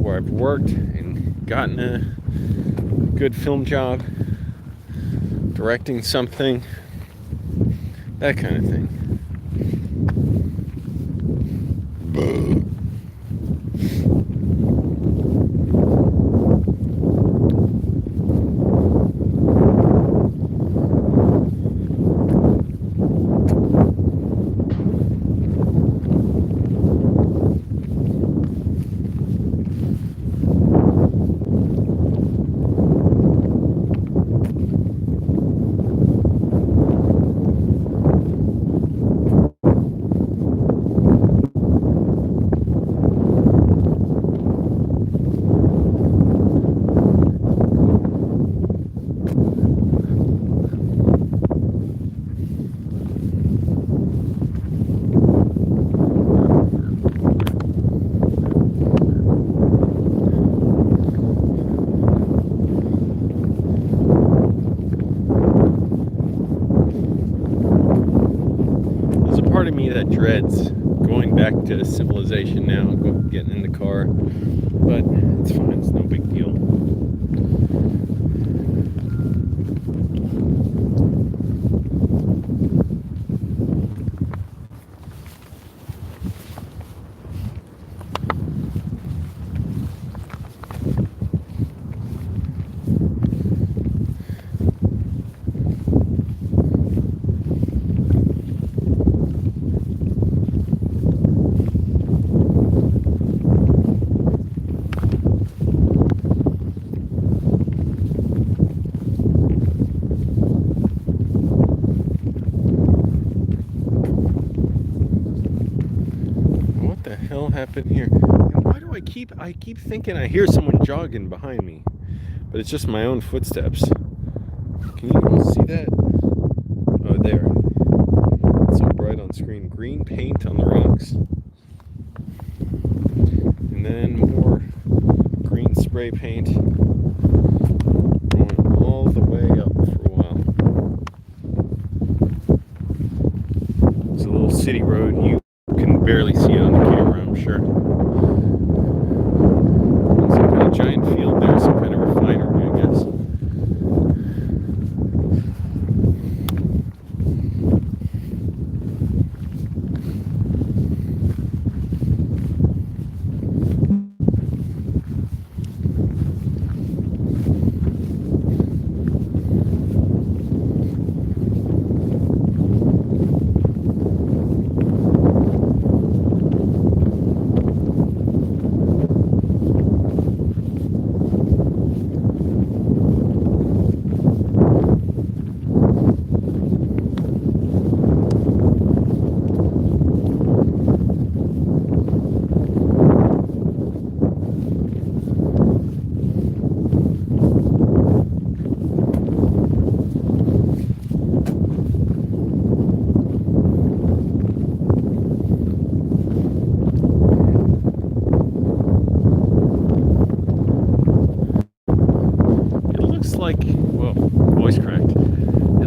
where I've worked and gotten a good film job, directing something, that kind of thing. Part of me that dreads going back to civilization now, getting in the car, but it's fine, it's no big deal. happen here? And why do I keep thinking I hear someone jogging behind me, but it's just my own footsteps. Can you all see that? Oh, there. It's so bright on screen. Green paint on the rocks. And then more green spray paint going all the way up for a while. It's a little city road. You can barely see it on the camera, I'm sure. Some kind of giant field there, some kind of refinery, I guess.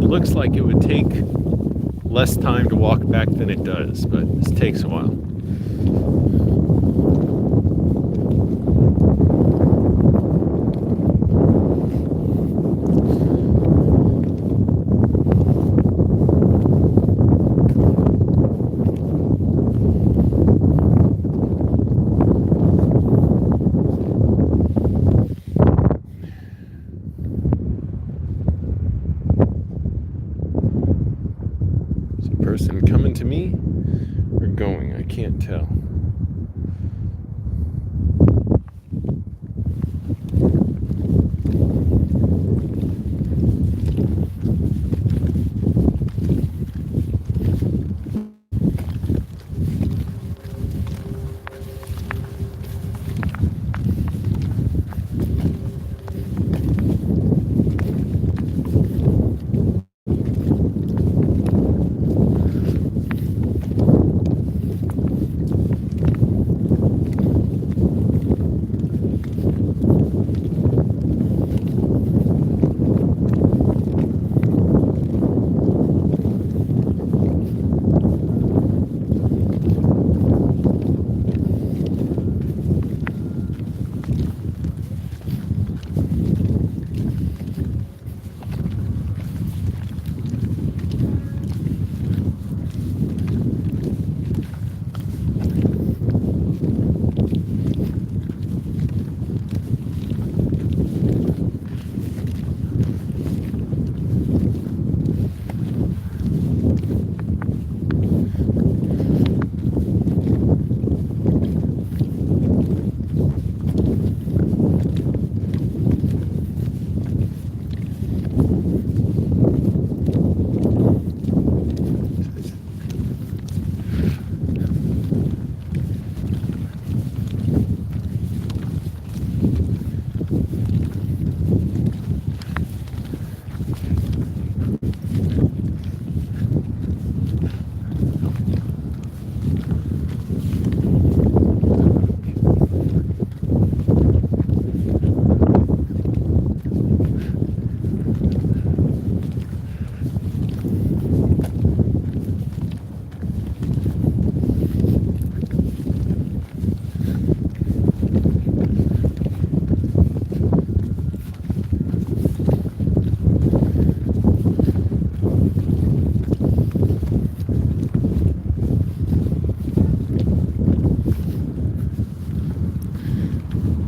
Looks like it would take less time to walk back than it does, but this takes a while. Person coming to me or going, I can't tell.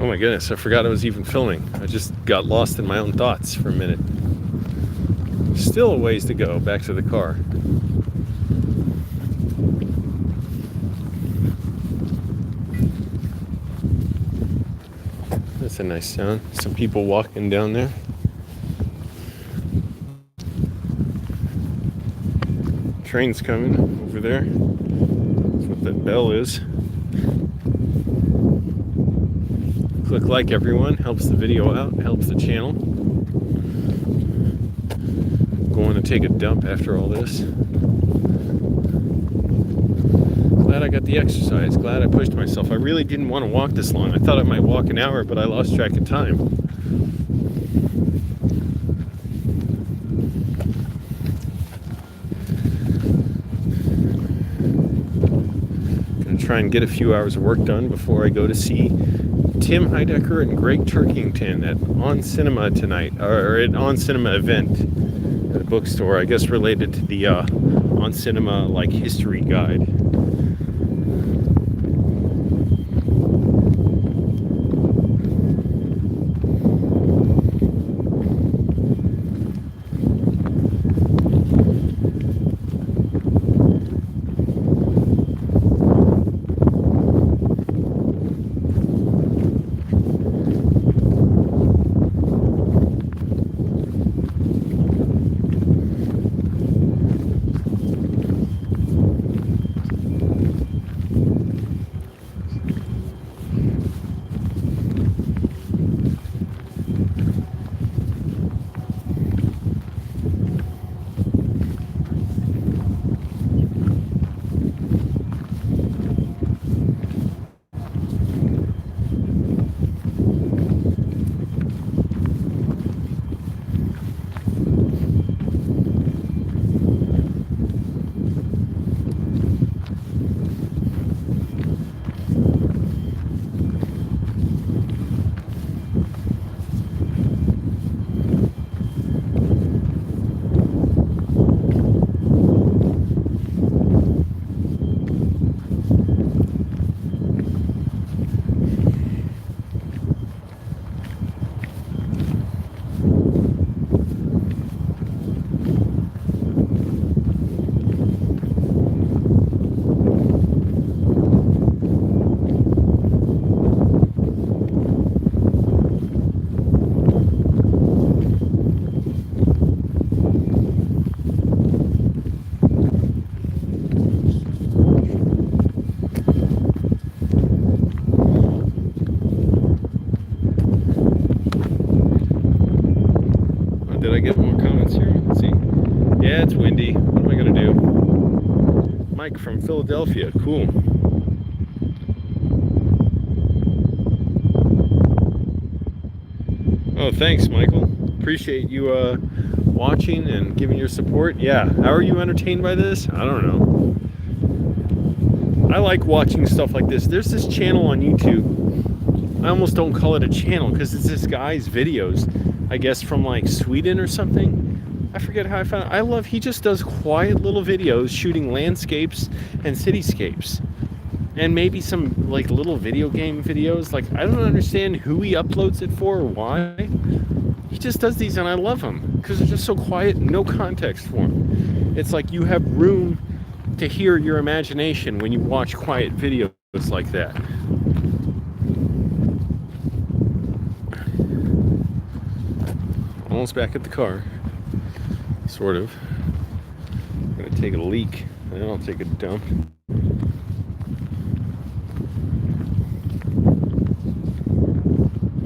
Oh my goodness, I forgot I was even filming. I just got lost in my own thoughts for a minute. Still a ways to go back to the car. That's a nice sound. Some people walking down there. Train's coming over there. That's what that bell is. Click like, everyone. Helps the video out, helps the channel. Going to take a dump after all this. Glad I got the exercise. Glad I pushed myself. I really didn't want to walk this long. I thought I might walk an hour, but I lost track of time. Gonna try and get a few hours of work done before I go to see Tim Heidecker and Greg Turkington at On Cinema tonight, or at On Cinema event at a bookstore, I guess related to the On Cinema like history guide. Did I get more comments here? Let's see. Yeah, it's windy. What am I gonna do? Mike from Philadelphia. Cool. Oh, thanks, Michael. Appreciate you watching and giving your support. Yeah. How are you entertained by this? I don't know. I like watching stuff like this. There's this channel on YouTube. I almost don't call it a channel because it's this guy's videos. I guess from like Sweden or something. I forget how I found it. He just does quiet little videos shooting landscapes and cityscapes. And maybe some like little video game videos. Like, I don't understand who he uploads it for or why. He just does these and I love them because they're just so quiet, no context for them. It's like you have room to hear your imagination when you watch quiet videos like that. Almost back at the car, sort of. I'm gonna take a leak, then I'll take a dump.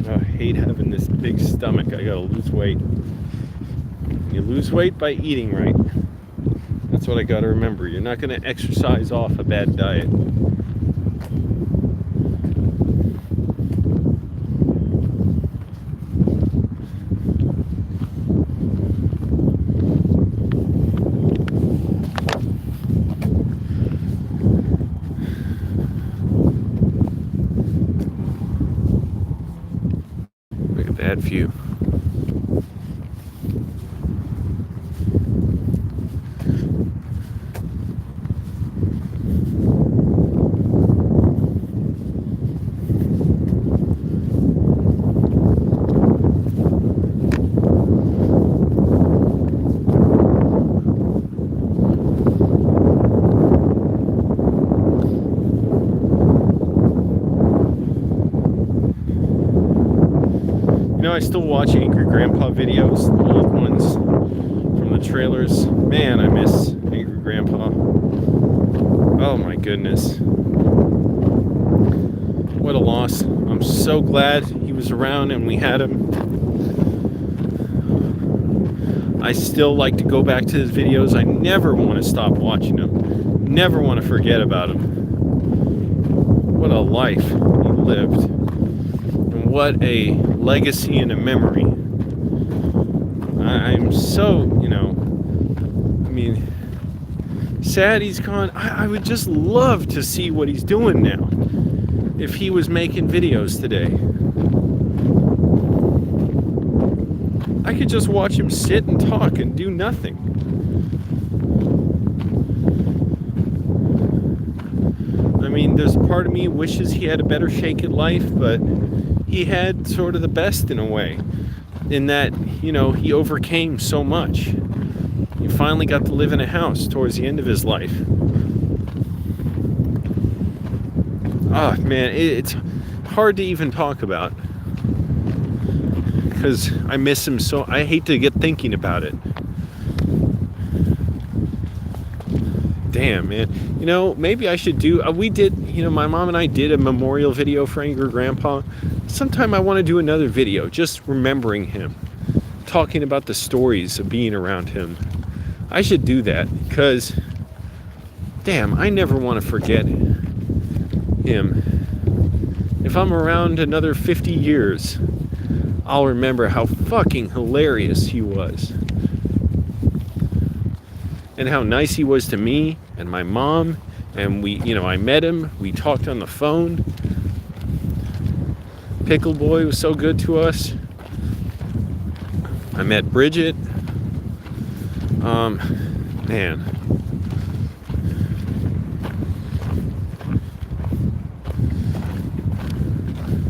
I hate having this big stomach. I gotta lose weight. You lose weight by eating right. That's what I gotta remember. You're not gonna exercise off a bad diet. Bad view. I still watch Angry Grandpa videos, the old ones from the trailers. Man, I miss Angry Grandpa. Oh my goodness. What what a loss. I'm so glad he was around and we had him. I still like to go back to his videos. I never want to stop watching him. Never want to forget about him. What a life he lived. And what a legacy and a memory. I'm so, sad he's gone. I would just love to see what he's doing now. If he was making videos today. I could just watch him sit and talk and do nothing. I mean, there's a part of me wishes he had a better shake at life, but he had sort of the best in a way. In that, he overcame so much. He finally got to live in a house towards the end of his life. Oh, man, it's hard to even talk about. Because I miss him so. I hate to get thinking about it. Damn, man. Maybe I should do. We did, my mom and I did a memorial video for Angry Grandpa. Sometime I want to do another video, just remembering him. Talking about the stories of being around him. I should do that, because, damn, I never want to forget him. If I'm around another 50 years, I'll remember how fucking hilarious he was. And how nice he was to me and my mom. And I met him. We talked on the phone. Pickle Boy was so good to us. I met Bridget. Man.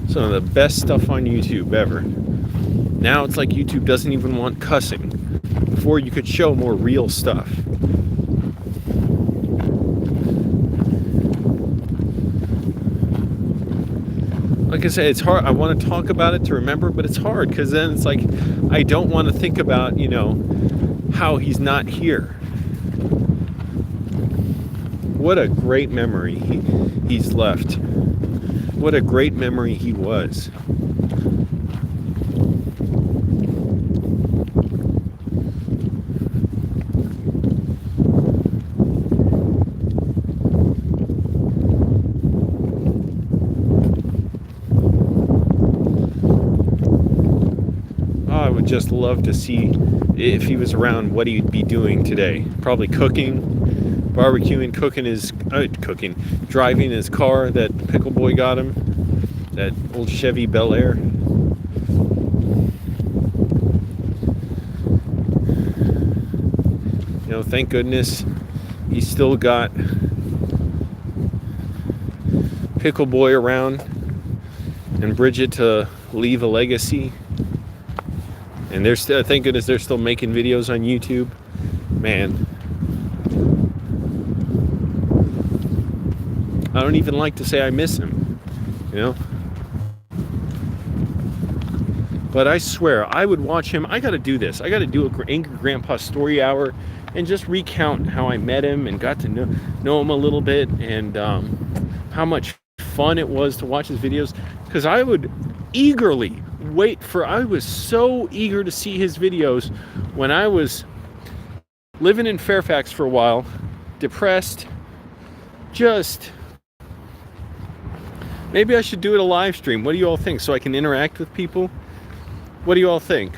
Some of the best stuff on YouTube ever. Now it's like YouTube doesn't even want cussing. Before you could show more real stuff. Like I said, it's hard. I want to talk about it to remember, but it's hard because then it's like I don't want to think about, how he's not here. What a great memory he's left. What a great memory he was. I would just love to see if he was around what he'd be doing today. Probably cooking, barbecuing, driving his car that Pickle Boy got him, that old Chevy Bel Air. Thank goodness he's still got Pickle Boy around and Bridget to leave a legacy. And thank goodness they're still making videos on YouTube. Man. I don't even like to say I miss him. But I swear, I would watch him. I got to do this. I got to do an Angry Grandpa story hour and just recount how I met him and got to know him a little bit, and how much fun it was to watch his videos. Because I would eagerly I was so eager to see his videos when I was living in Fairfax for a while, depressed, maybe I should do it a live stream. What do you all think? So I can interact with people? What do you all think?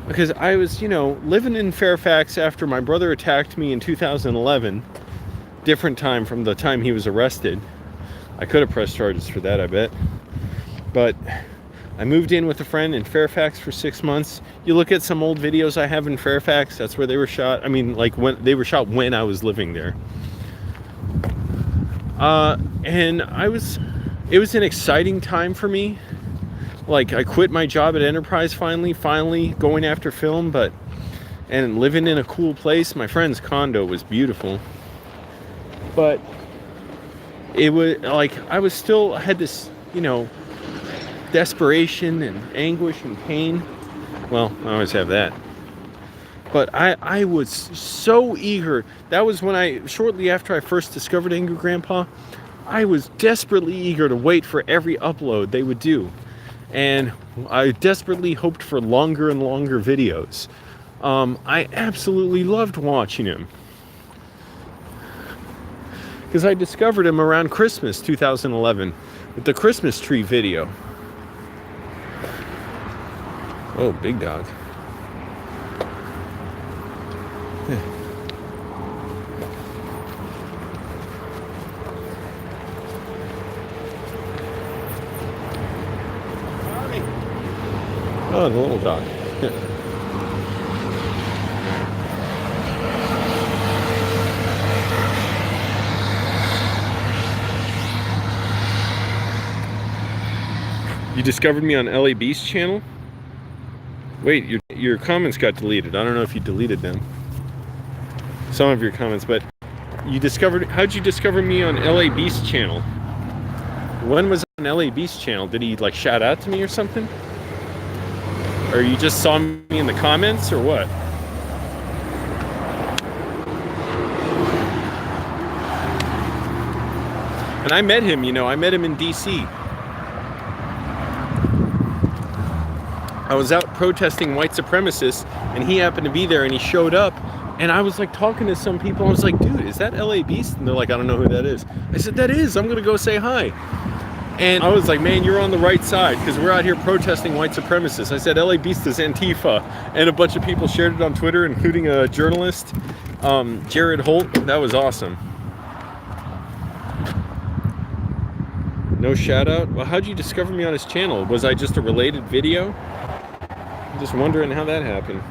Because I was, living in Fairfax after my brother attacked me in 2011, different time from the time he was arrested. I could have pressed charges for that, I bet. But I moved in with a friend in Fairfax for 6 months. You look at some old videos I have in Fairfax, that's where they were shot. I mean, like when they were shot when I was living there. And it was an exciting time for me. Like, I quit my job at Enterprise finally going after film, and living in a cool place. My friend's condo was beautiful. But it was like, I had this, desperation and anguish and pain. Well, I always have that. But I was so eager. That was when shortly after I first discovered Angry Grandpa, I was desperately eager to wait for every upload they would do. And I desperately hoped for longer and longer videos. I absolutely loved watching him. Because I discovered him around Christmas 2011 with the Christmas tree video. Oh, big dog. Oh, the little dog. You discovered me on LA Beast channel? Wait, your comments got deleted. I don't know if you deleted them. Some of your comments, but how'd you discover me on LA Beast channel? When was on LA Beast channel? Did he like shout out to me or something? Or you just saw me in the comments or what? And I met him, I met him in DC. I was out protesting white supremacists, and he happened to be there, and he showed up, and I was like talking to some people. I was like, dude, is that LA Beast? And they're like, I don't know who that is. I said, that is. I'm gonna go say hi. And I was like, man, you're on the right side, because we're out here protesting white supremacists. I said, LA Beast is Antifa, and a bunch of people shared it on Twitter, including a journalist, Jared Holt. That was awesome. No shout out? Well, how'd you discover me on his channel? Was I just a related video? I'm just wondering how that happened.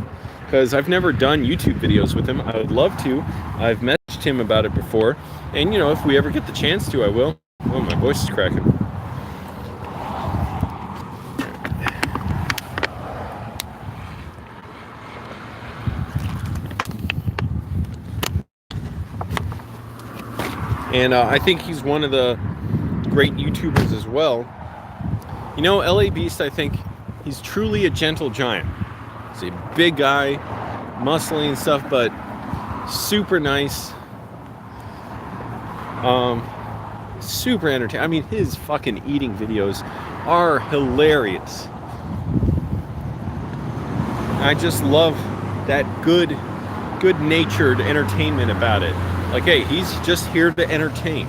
Because I've never done YouTube videos with him. I would love to. I've messaged him about it before. And, if we ever get the chance to, I will. Oh, my voice is cracking. And I think he's one of the great YouTubers as well. LA Beast, I think he's truly a gentle giant. He's a big guy, muscly and stuff, but super nice. Super entertaining. I mean, his fucking eating videos are hilarious. I just love that good-natured entertainment about it. Like, hey, he's just here to entertain.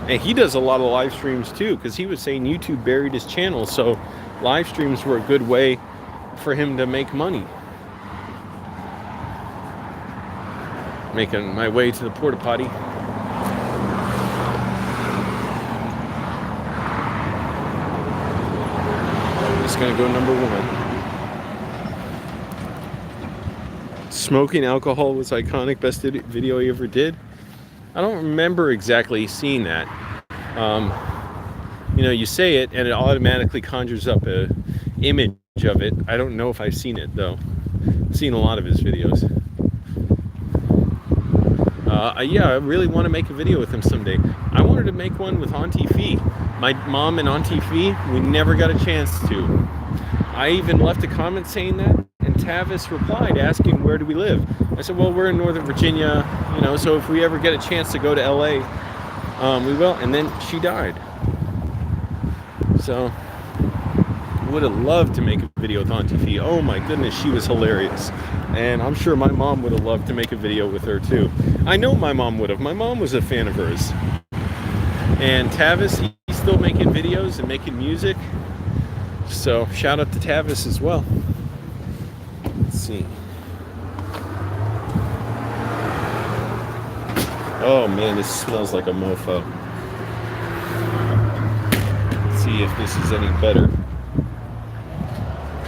And he does a lot of live streams too, because he was saying YouTube buried his channel, so live streams were a good way for him to make money. Making my way to the porta potty. I'm just gonna go number 1. Smoking alcohol was iconic. Best video he ever did. I don't remember exactly seeing that. You say it and it automatically conjures up a image of it. I don't know if I've seen it though. I've seen a lot of his videos. Yeah, I really want to make a video with him someday. I wanted to make one with Auntie Fee. My mom and Auntie Fee, we never got a chance to. I even left a comment saying that, and Tavis replied asking where do we live. I said, well, we're in Northern Virginia, so if we ever get a chance to go to LA, we will. And then she died. So, would have loved to make a video with Auntie Fee. Oh my goodness, she was hilarious. And I'm sure my mom would have loved to make a video with her too. I know my mom would have. My mom was a fan of hers. And Tavis, he's still making videos and making music. So, shout out to Tavis as well. Let's see. Oh man, this smells like a mofo. Let's see if this is any better.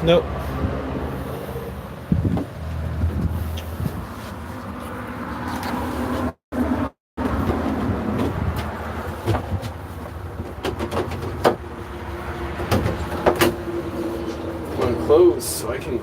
Nope. Clothes so I can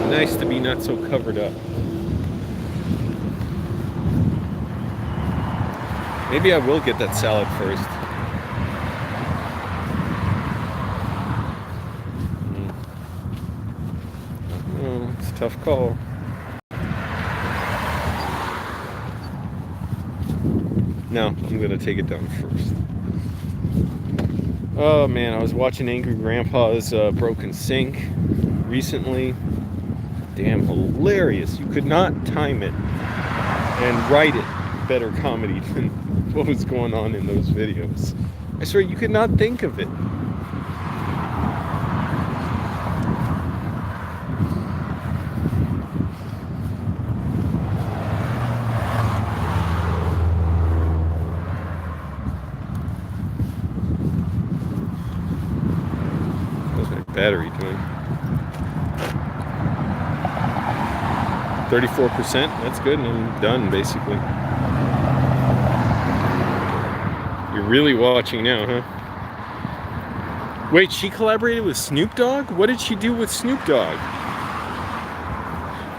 Nice to be not so covered up. Maybe I will get that salad first. Oh, it's a tough call. No, I'm gonna take it down first. Oh man, I was watching Angry Grandpa's Broken Sink recently. Damn hilarious. You could not time it and write it better comedy than what was going on in those videos. I swear you could not think of it. What's my battery doing? 34%, that's good, and I'm done basically. You're really watching now, huh? Wait, she collaborated with Snoop Dogg? What did she do with Snoop Dogg?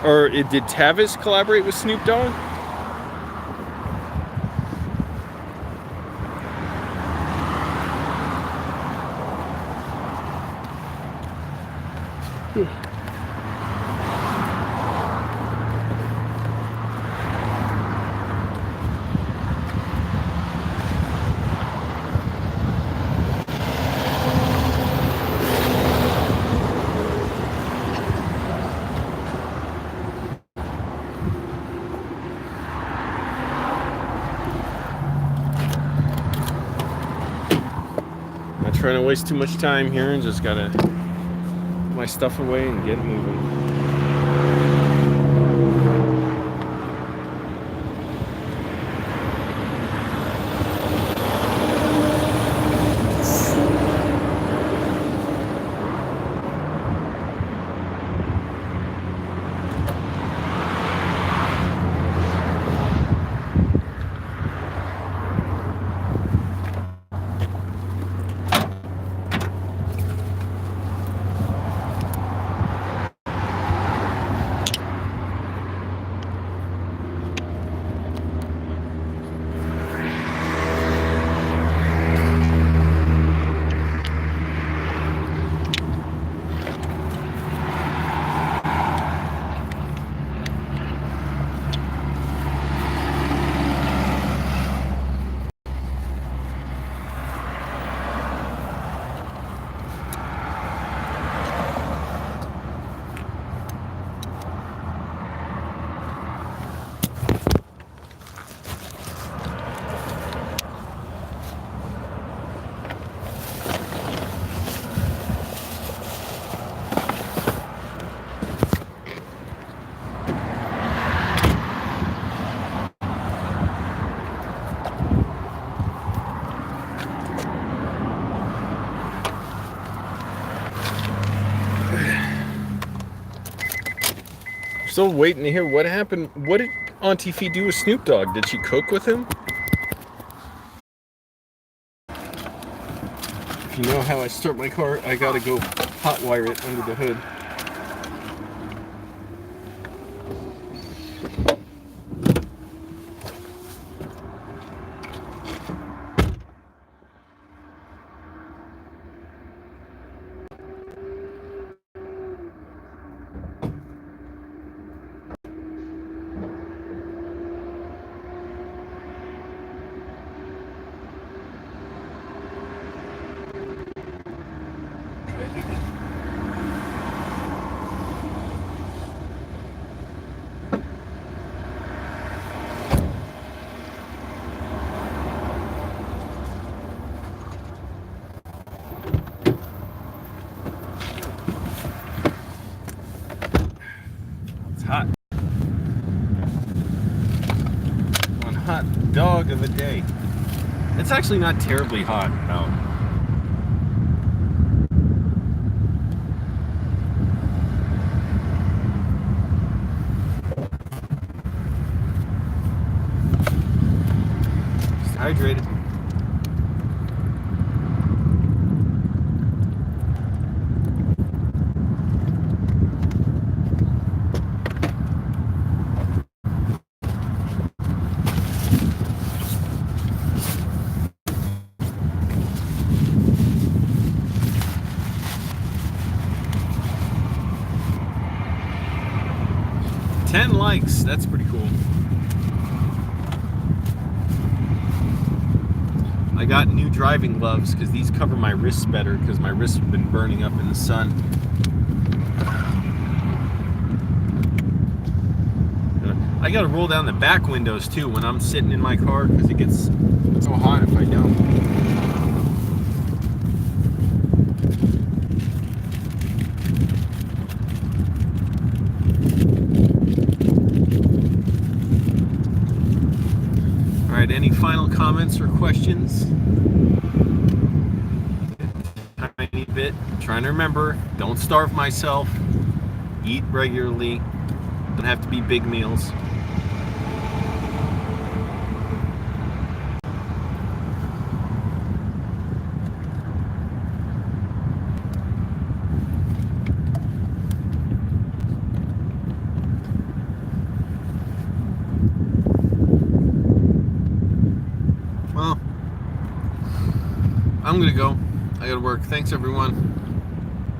Or did Tavis collaborate with Snoop Dogg? Trying to waste too much time here and just gotta put my stuff away and get moving. Still waiting to hear what happened. What did Auntie Fee do with Snoop Dogg? Did she cook with him? If you know how I start my car, I gotta go hotwire it under the hood. hot dog of a day. It's actually not terribly hot out. Just hydrated. Likes, that's pretty cool. I got new driving gloves because these cover my wrists better because my wrists have been burning up in the sun. I gotta roll down the back windows too when I'm sitting in my car because it gets so hot if I don't. Any final comments or questions? Tiny bit. I'm trying to remember, don't starve myself. Eat regularly. Don't have to be big meals. I'm gonna go. I gotta work. Thanks, everyone.